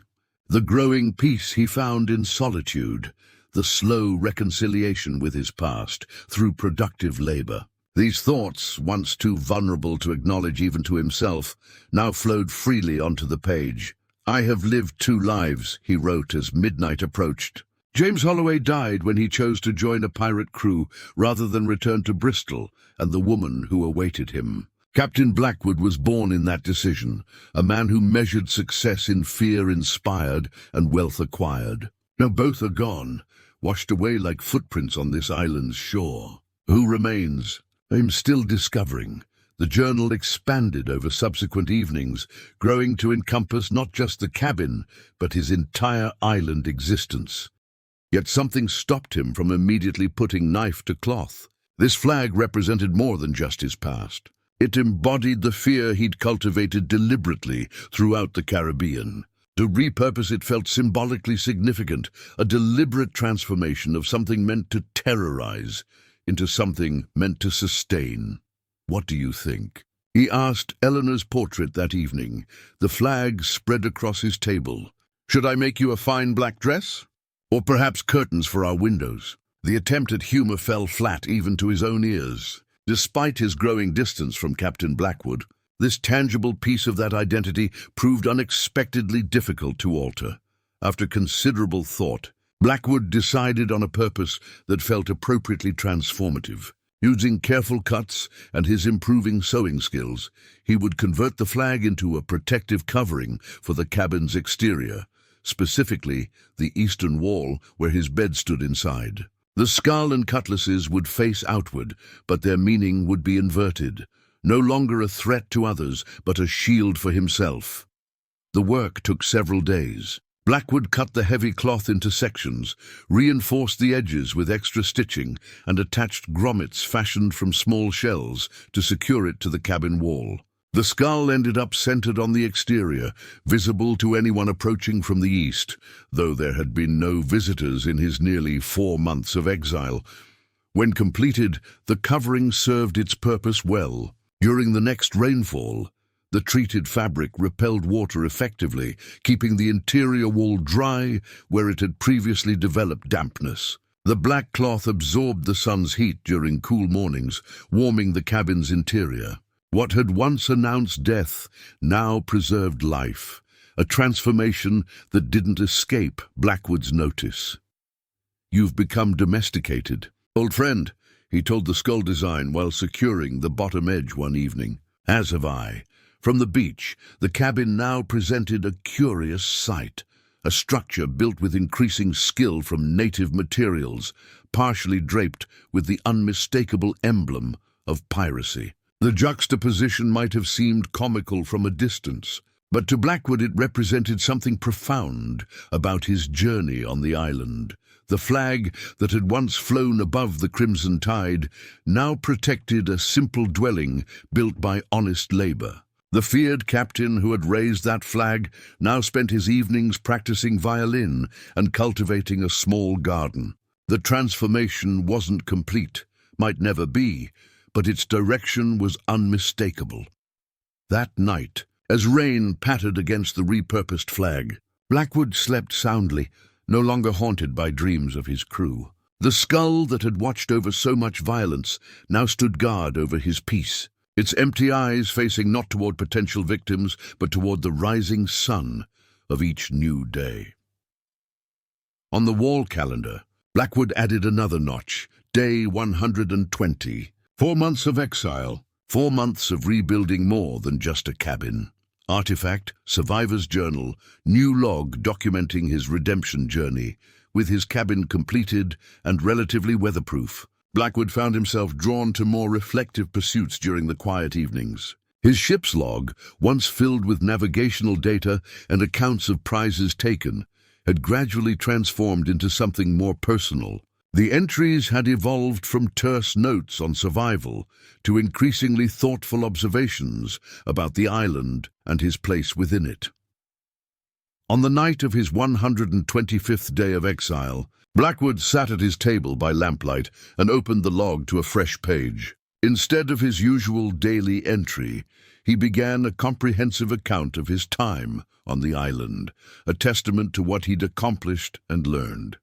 the growing peace he found in solitude, the slow reconciliation with his past through productive labor. These thoughts, once too vulnerable to acknowledge even to himself, now flowed freely onto the page. "I have lived 2 lives," he wrote as midnight approached. James Holloway died when he chose to join a pirate crew rather than return to Bristol and the woman who awaited him. Captain Blackwood was born in that decision, a man who measured success in fear inspired and wealth acquired. Now both are gone, washed away like footprints on this island's shore. Who remains? I'm still discovering. The journal expanded over subsequent evenings, growing to encompass not just the cabin, but his entire island existence. Yet something stopped him from immediately putting knife to cloth. This flag represented more than just his past. It embodied the fear he'd cultivated deliberately throughout the Caribbean. To repurpose it felt symbolically significant, a deliberate transformation of something meant to terrorize into something meant to sustain. "What do you think?" he asked Eleanor's portrait that evening, the flag spread across his table. "Should I make you a fine black dress? Or perhaps curtains for our windows?" The attempt at humor fell flat even to his own ears. Despite his growing distance from Captain Blackwood, this tangible piece of that identity proved unexpectedly difficult to alter. After considerable thought, Blackwood decided on a purpose that felt appropriately transformative. Using careful cuts and his improving sewing skills, he would convert the flag into a protective covering for the cabin's exterior, specifically the eastern wall where his bed stood inside. The skull and cutlasses would face outward, but their meaning would be inverted. No longer a threat to others, but a shield for himself. The work took several days. Blackwood cut the heavy cloth into sections, reinforced the edges with extra stitching, and attached grommets fashioned from small shells to secure it to the cabin wall. The skull ended up centered on the exterior, visible to anyone approaching from the east, though there had been no visitors in his nearly 4 months of exile. When completed, the covering served its purpose well. During the next rainfall, the treated fabric repelled water effectively, keeping the interior wall dry where it had previously developed dampness. The black cloth absorbed the sun's heat during cool mornings, warming the cabin's interior. What had once announced death now preserved life, a transformation that didn't escape Blackwood's notice. "You've become domesticated, old friend," he told the skull design while securing the bottom edge one evening. "As have I." From the beach, the cabin now presented a curious sight, a structure built with increasing skill from native materials, partially draped with the unmistakable emblem of piracy. The juxtaposition might have seemed comical from a distance, but to Blackwood it represented something profound about his journey on the island. The flag that had once flown above the crimson tide now protected a simple dwelling built by honest labor. The feared captain who had raised that flag now spent his evenings practicing violin and cultivating a small garden. The transformation wasn't complete, might never be, but its direction was unmistakable. That night, as rain pattered against the repurposed flag, Blackwood slept soundly, no longer haunted by dreams of his crew. The skull that had watched over so much violence now stood guard over his peace, its empty eyes facing not toward potential victims, but toward the rising sun of each new day. On the wall calendar, Blackwood added another notch, day 120. 4 months of exile, 4 months of rebuilding more than just a cabin. Artifact, survivor's journal, new log documenting his redemption journey. With his cabin completed and relatively weatherproof, Blackwood found himself drawn to more reflective pursuits during the quiet evenings. His ship's log, once filled with navigational data and accounts of prizes taken, had gradually transformed into something more personal. The entries had evolved from terse notes on survival to increasingly thoughtful observations about the island and his place within it. On the night of his 125th day of exile, Blackwood sat at his table by lamplight and opened the log to a fresh page. Instead of his usual daily entry, he began a comprehensive account of his time on the island, a testament to what he'd accomplished and learned.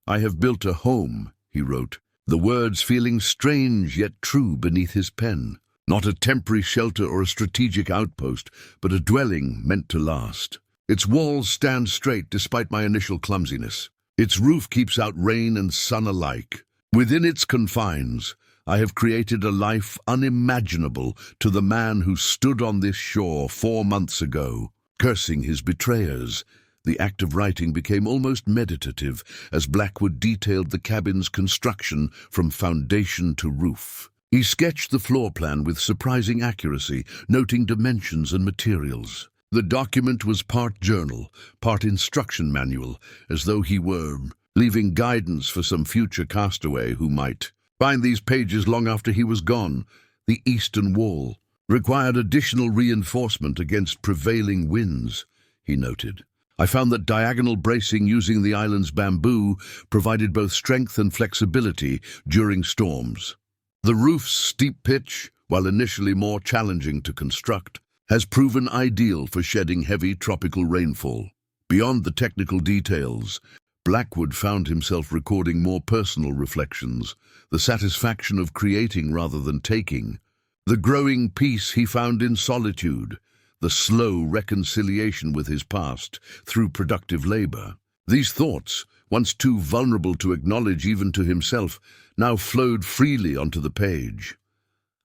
"I have built a home," he wrote, the words feeling strange yet true beneath his pen. "Not a temporary shelter or a strategic outpost, but a dwelling meant to last. Its walls stand straight despite my initial clumsiness. Its roof keeps out rain and sun alike. Within its confines, I have created a life unimaginable to the man who stood on this shore 4 months ago, cursing his betrayers." The act of writing became almost meditative as Blackwood detailed the cabin's construction from foundation to roof. He sketched the floor plan with surprising accuracy, noting dimensions and materials. The document was part journal, part instruction manual, as though he were leaving guidance for some future castaway who might find these pages long after he was gone. The eastern wall required additional reinforcement against prevailing winds, he noted. "I found that diagonal bracing using the island's bamboo provided both strength and flexibility during storms. The roof's steep pitch, while initially more challenging to construct, has proven ideal for shedding heavy tropical rainfall." Beyond the technical details, Blackwood found himself recording more personal reflections, the satisfaction of creating rather than taking, the growing peace he found in solitude, the slow reconciliation with his past through productive labor. These thoughts, once too vulnerable to acknowledge even to himself, now flowed freely onto the page.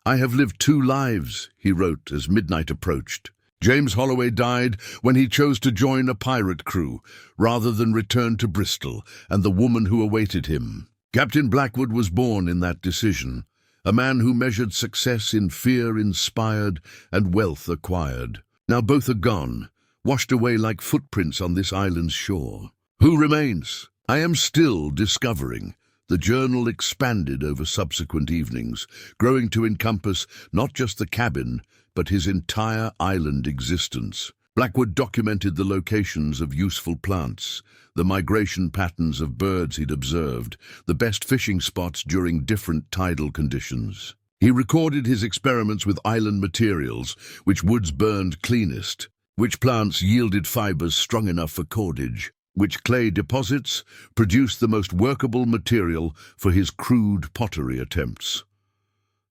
"I have lived 2 lives, he wrote as midnight approached. James Holloway died when he chose to join a pirate crew, rather than return to Bristol and the woman who awaited him. Captain Blackwood was born in that decision, a man who measured success in fear inspired and wealth acquired. Now both are gone, washed away like footprints on this island's shore. Who remains? I am still discovering." The journal expanded over subsequent evenings, growing to encompass not just the cabin, but his entire island existence. Blackwood documented the locations of useful plants, the migration patterns of birds he'd observed, the best fishing spots during different tidal conditions. He recorded his experiments with island materials, which woods burned cleanest, which plants yielded fibers strong enough for cordage, which clay deposits produced the most workable material for his crude pottery attempts.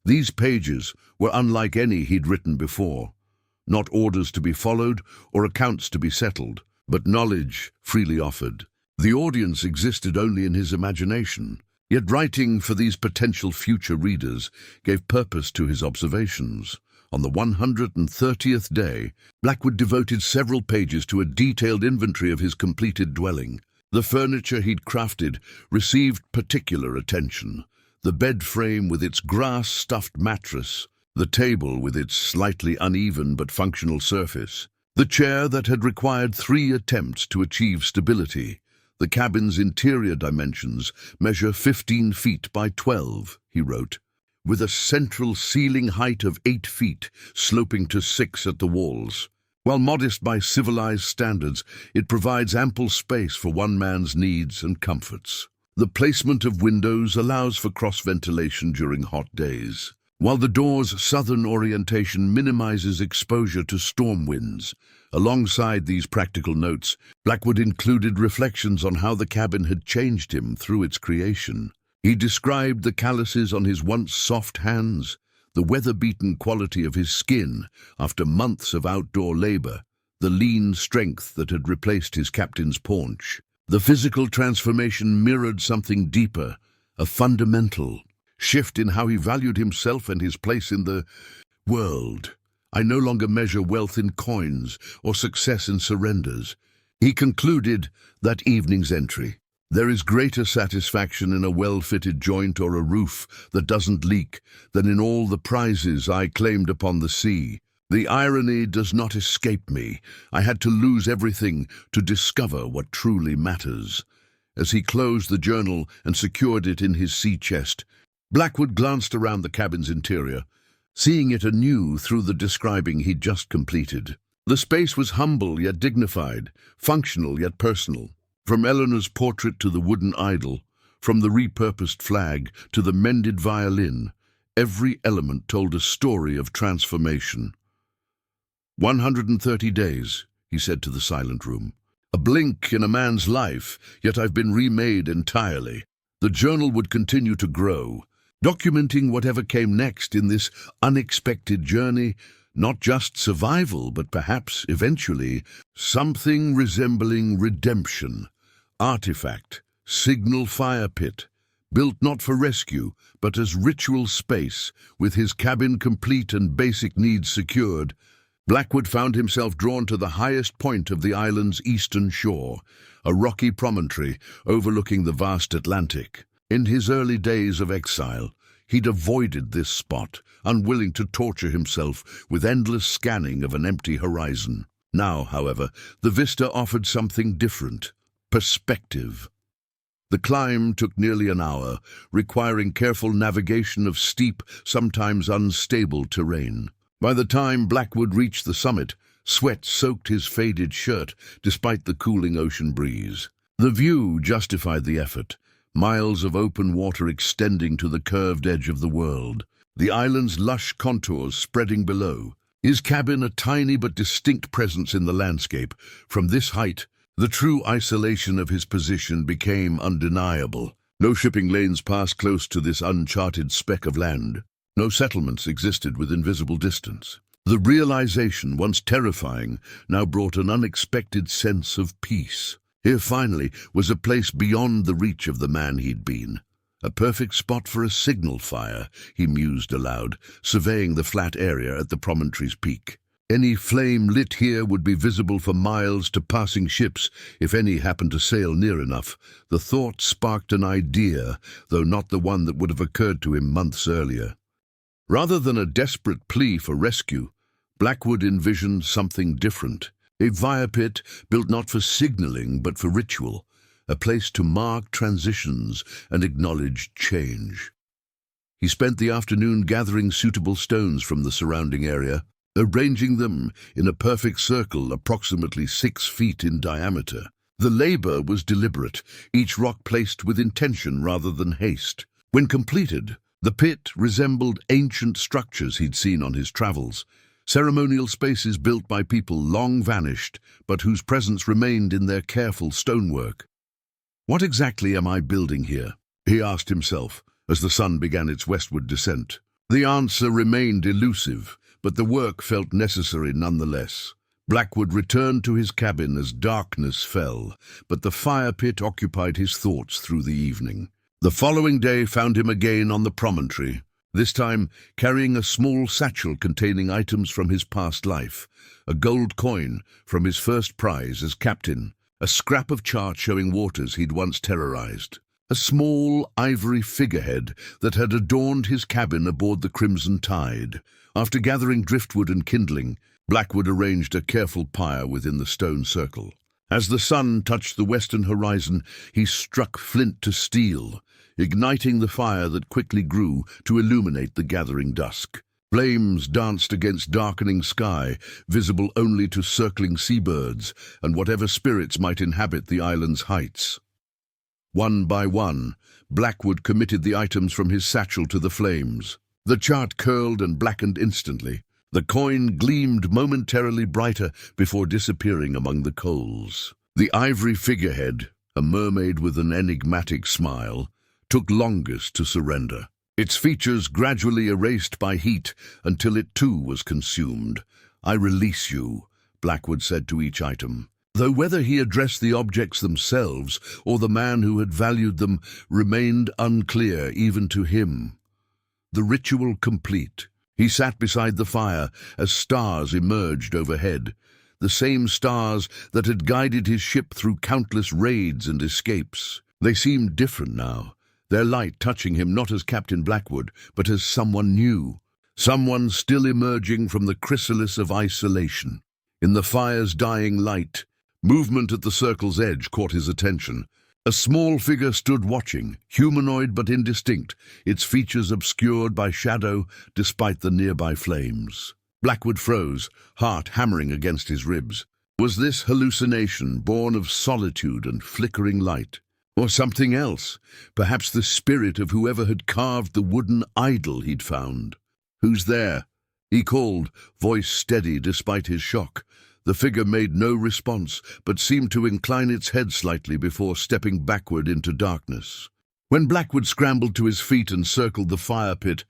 These pages were unlike any he'd written before, not orders to be followed or accounts to be settled, but knowledge freely offered. The audience existed only in his imagination, yet writing for these potential future readers gave purpose to his observations. On the 130th day, Blackwood devoted several pages to a detailed inventory of his completed dwelling. The furniture he'd crafted received particular attention. The bed frame with its grass-stuffed mattress, the table with its slightly uneven but functional surface, the chair that had required 3 attempts to achieve stability, The cabin's interior dimensions measure 15 feet by 12, he wrote, with a central ceiling height of 8 feet, sloping to 6 at the walls. While modest by civilized standards, it provides ample space for one man's needs and comforts. The placement of windows allows for cross-ventilation during hot days, while the door's southern orientation minimizes exposure to storm winds. Alongside these practical notes, Blackwood included reflections on how the cabin had changed him through its creation. He described the calluses on his once soft hands, the weather-beaten quality of his skin after months of outdoor labor, the lean strength that had replaced his captain's paunch. The physical transformation mirrored something deeper, a fundamental shift in how he valued himself and his place in the world. I no longer measure wealth in coins or success in surrenders. He concluded that evening's entry. There is greater satisfaction in a well-fitted joint or a roof that doesn't leak than in all the prizes I claimed upon the sea. The irony does not escape me. I had to lose everything to discover what truly matters. As he closed the journal and secured it in his sea chest, Blackwood glanced around the cabin's interior, seeing it anew through the describing he'd just completed. The space was humble yet dignified, functional yet personal. From Eleanor's portrait to the wooden idol, from the repurposed flag to the mended violin, every element told a story of transformation. 130 days, he said to the silent room. A blink in a man's life, yet I've been remade entirely. The journal would continue to grow, documenting whatever came next in this unexpected journey, not just survival, but perhaps, eventually, something resembling redemption. Artifact, signal fire pit, built not for rescue, but as ritual space, with his cabin complete and basic needs secured, Blackwood found himself drawn to the highest point of the island's eastern shore, a rocky promontory overlooking the vast Atlantic. In his early days of exile, he'd avoided this spot, unwilling to torture himself with endless scanning of an empty horizon. Now, however, the vista offered something different: perspective. The climb took nearly an hour, requiring careful navigation of steep, sometimes unstable terrain. By the time Blackwood reached the summit, sweat soaked his faded shirt despite the cooling ocean breeze. The view justified the effort, miles of open water extending to the curved edge of the world, the island's lush contours spreading below. His cabin a tiny but distinct presence in the landscape. From this height, the true isolation of his position became undeniable. No shipping lanes passed close to this uncharted speck of land. No settlements existed within visible distance. The realization, once terrifying, now brought an unexpected sense of peace. Here finally was a place beyond the reach of the man he'd been. A perfect spot for a signal fire, he mused aloud, surveying the flat area at the promontory's peak. Any flame lit here would be visible for miles to passing ships, if any happened to sail near enough. The thought sparked an idea, though not the one that would have occurred to him months earlier. Rather than a desperate plea for rescue, Blackwood envisioned something different. A fire pit built not for signaling but for ritual, a place to mark transitions and acknowledge change. He spent the afternoon gathering suitable stones from the surrounding area, arranging them in a perfect circle approximately 6 feet in diameter. The labor was deliberate, each rock placed with intention rather than haste. When completed, the pit resembled ancient structures he'd seen on his travels, ceremonial spaces built by people long vanished, but whose presence remained in their careful stonework. What exactly am I building here? He asked himself, as the sun began its westward descent. The answer remained elusive, but the work felt necessary nonetheless. Blackwood returned to his cabin as darkness fell, but the fire pit occupied his thoughts through the evening. The following day found him again on the promontory, this time carrying a small satchel containing items from his past life, a gold coin from his first prize as captain, a scrap of chart showing waters he'd once terrorized, a small ivory figurehead that had adorned his cabin aboard the Crimson Tide. After gathering driftwood and kindling, Blackwood arranged a careful pyre within the stone circle. As the sun touched the western horizon, he struck flint to steel, igniting the fire that quickly grew to illuminate the gathering dusk. Flames danced against darkening sky, visible only to circling seabirds and whatever spirits might inhabit the island's heights. One by one, Blackwood committed the items from his satchel to the flames. The chart curled and blackened instantly. The coin gleamed momentarily brighter before disappearing among the coals. The ivory figurehead, a mermaid with an enigmatic smile, took longest to surrender. Its features gradually erased by heat until it too was consumed. "I release you," Blackwood said to each item. Though whether he addressed the objects themselves or the man who had valued them remained unclear even to him. The ritual complete, he sat beside the fire as stars emerged overhead, the same stars that had guided his ship through countless raids and escapes. They seemed different now, their light touching him not as Captain Blackwood, but as someone new, someone still emerging from the chrysalis of isolation. In the fire's dying light, movement at the circle's edge caught his attention. A small figure stood watching, humanoid but indistinct, its features obscured by shadow despite the nearby flames. Blackwood froze, heart hammering against his ribs. Was this hallucination born of solitude and flickering light? Or something else, perhaps the spirit of whoever had carved the wooden idol he'd found? "Who's there?" he called, voice steady despite his shock. The figure made no response, but seemed to incline its head slightly before stepping backward into darkness. When Blackwood scrambled to his feet and circled the fire pit,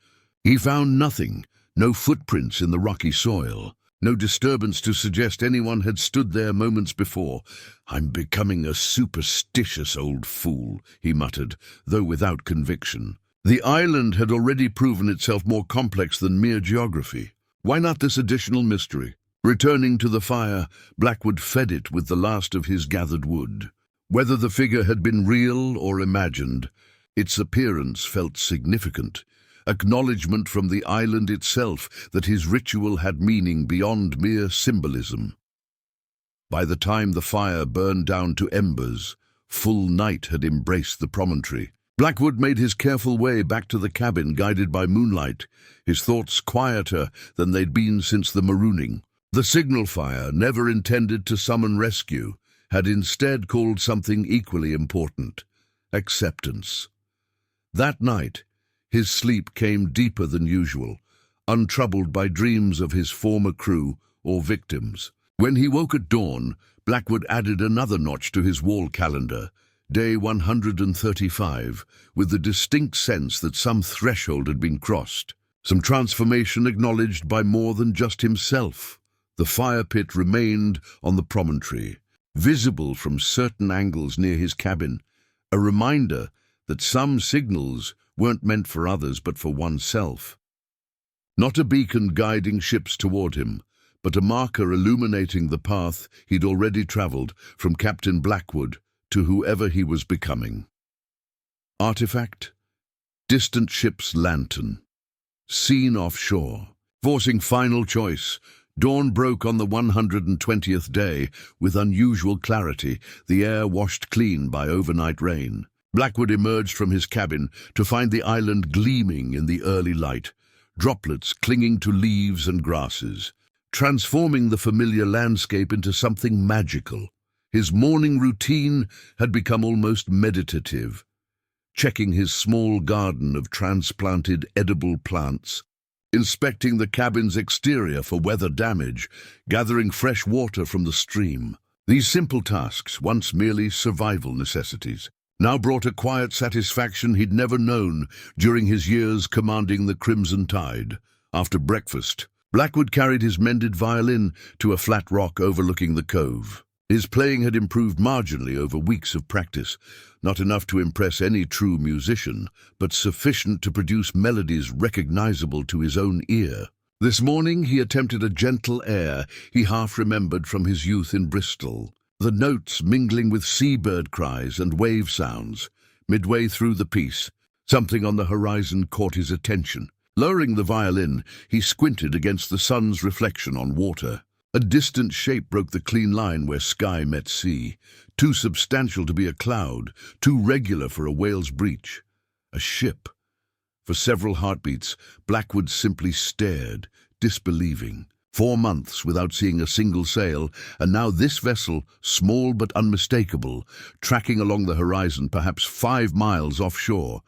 he found nothing, no footprints in the rocky soil, no disturbance to suggest anyone had stood there moments before. "I'm becoming a superstitious old fool," he muttered, though without conviction. The island had already proven itself more complex than mere geography. Why not this additional mystery? Returning to the fire, Blackwood fed it with the last of his gathered wood. Whether the figure had been real or imagined, its appearance felt significant. Acknowledgement from the island itself that his ritual had meaning beyond mere symbolism. By the time the fire burned down to embers, full night had embraced the promontory. Blackwood made his careful way back to the cabin guided by moonlight, his thoughts quieter than they'd been since the marooning. The signal fire, never intended to summon rescue, had instead called something equally important: acceptance. That night, his sleep came deeper than usual, untroubled by dreams of his former crew or victims. When he woke at dawn, Blackwood added another notch to his wall calendar, day 135, with the distinct sense that some threshold had been crossed, some transformation acknowledged by more than just himself. The fire pit remained on the promontory, visible from certain angles near his cabin, a reminder that some signals weren't meant for others but for oneself. Not a beacon guiding ships toward him, but a marker illuminating the path he'd already traveled from Captain Blackwood to whoever he was becoming. Artifact? Distant ship's lantern. Seen offshore. Forcing final choice, dawn broke on the 120th day with unusual clarity, the air washed clean by overnight rain. Blackwood emerged from his cabin to find the island gleaming in the early light, droplets clinging to leaves and grasses, transforming the familiar landscape into something magical. His morning routine had become almost meditative, checking his small garden of transplanted edible plants, inspecting the cabin's exterior for weather damage, gathering fresh water from the stream. These simple tasks, once merely survival necessities, now brought a quiet satisfaction he'd never known during his years commanding the Crimson Tide. After breakfast, Blackwood carried his mended violin to a flat rock overlooking the cove. His playing had improved marginally over weeks of practice, not enough to impress any true musician, but sufficient to produce melodies recognizable to his own ear. This morning he attempted a gentle air he half remembered from his youth in Bristol, the notes mingling with seabird cries and wave sounds. Midway through the piece, something on the horizon caught his attention. Lowering the violin, he squinted against the sun's reflection on water. A distant shape broke the clean line where sky met sea, too substantial to be a cloud, too regular for a whale's breach. A ship. For several heartbeats, Blackwood simply stared, disbelieving. 4 months without seeing a single sail, and now this vessel, small but unmistakable, tracking along the horizon perhaps 5 miles offshore.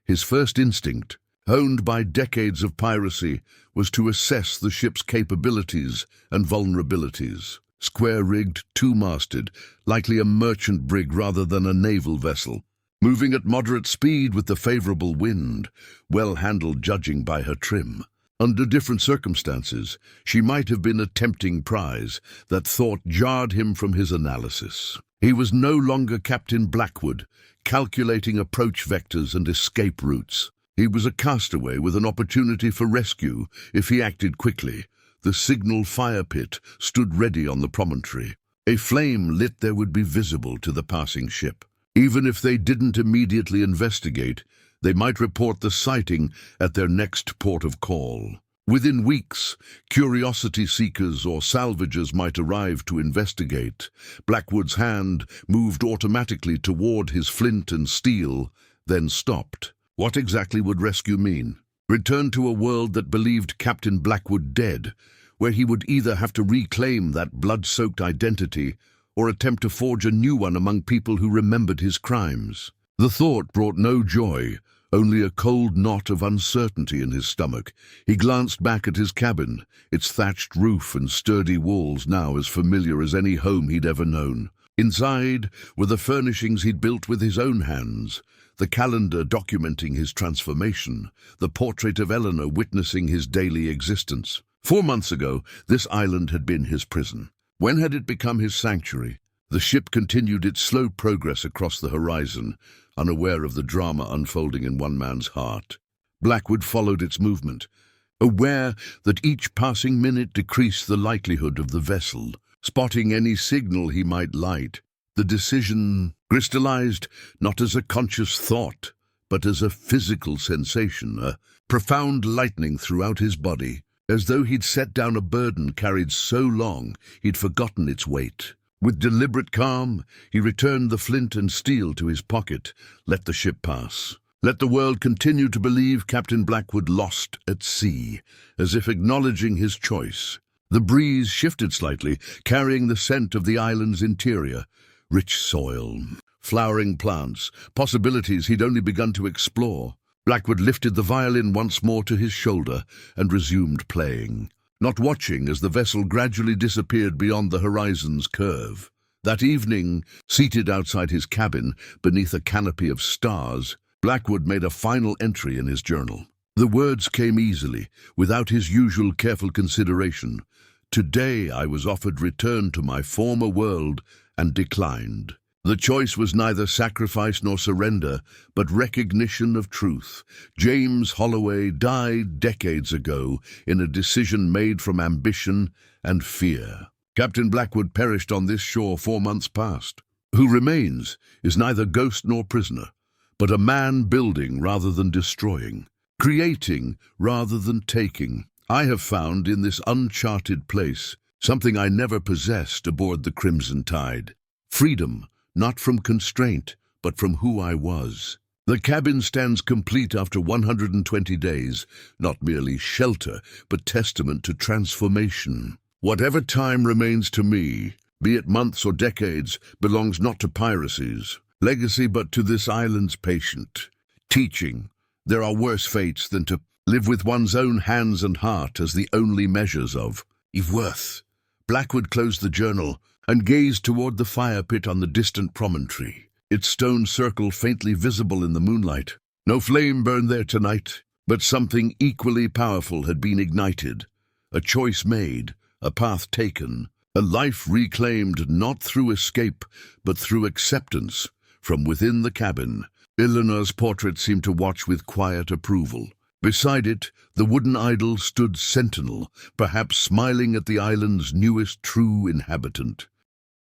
His first instinct, honed by decades of piracy, was to assess the ship's capabilities and vulnerabilities. Square-rigged, two-masted, likely a merchant brig rather than a naval vessel. Moving at moderate speed with the favorable wind, well handled judging by her trim. Under different circumstances, she might have been a tempting prize. That thought jarred him from his analysis. He was no longer Captain Blackwood, calculating approach vectors and escape routes. He was a castaway with an opportunity for rescue if he acted quickly. The signal fire pit stood ready on the promontory. A flame lit there would be visible to the passing ship. Even if they didn't immediately investigate, they might report the sighting at their next port of call. Within weeks, curiosity seekers or salvagers might arrive to investigate. Blackwood's hand moved automatically toward his flint and steel, then stopped. What exactly would rescue mean? Return to a world that believed Captain Blackwood dead, where he would either have to reclaim that blood-soaked identity or attempt to forge a new one among people who remembered his crimes. The thought brought no joy, only a cold knot of uncertainty in his stomach. He glanced back at his cabin, its thatched roof and sturdy walls now as familiar as any home he'd ever known. Inside were the furnishings he'd built with his own hands, the calendar documenting his transformation, the portrait of Eleanor witnessing his daily existence. 4 months ago, this island had been his prison. When had it become his sanctuary? The ship continued its slow progress across the horizon, unaware of the drama unfolding in one man's heart. Blackwood followed its movement, aware that each passing minute decreased the likelihood of the vessel. Spotting any signal he might light, the decision crystallized not as a conscious thought, but as a physical sensation, a profound lightening throughout his body, as though he'd set down a burden carried so long he'd forgotten its weight. With deliberate calm, he returned the flint and steel to his pocket. Let the ship pass. Let the world continue to believe Captain Blackwood lost at sea, as if acknowledging his choice. The breeze shifted slightly, carrying the scent of the island's interior. Rich soil, flowering plants, possibilities he'd only begun to explore. Blackwood lifted the violin once more to his shoulder and resumed playing, not watching as the vessel gradually disappeared beyond the horizon's curve. That evening, seated outside his cabin beneath a canopy of stars, Blackwood made a final entry in his journal. The words came easily, without his usual careful consideration. Today I was offered return to my former world and declined. The choice was neither sacrifice nor surrender, but recognition of truth. James Holloway died decades ago in a decision made from ambition and fear. Captain Blackwood perished on this shore 4 months past. Who remains is neither ghost nor prisoner, but a man building rather than destroying, creating rather than taking. I have found in this uncharted place something I never possessed aboard the Crimson Tide. Freedom, not from constraint, but from who I was. The cabin stands complete after 120 days, not merely shelter, but testament to transformation. Whatever time remains to me, be it months or decades, belongs not to piracy's legacy, but to this island's patient teaching. There are worse fates than to live with one's own hands and heart as the only measures of worth. Blackwood closed the journal and gazed toward the fire pit on the distant promontory, its stone circle faintly visible in the moonlight. No flame burned there tonight, but something equally powerful had been ignited. A choice made, a path taken, a life reclaimed not through escape, but through acceptance. From within the cabin, Eleanor's portrait seemed to watch with quiet approval. Beside it, the wooden idol stood sentinel, perhaps smiling at the island's newest true inhabitant.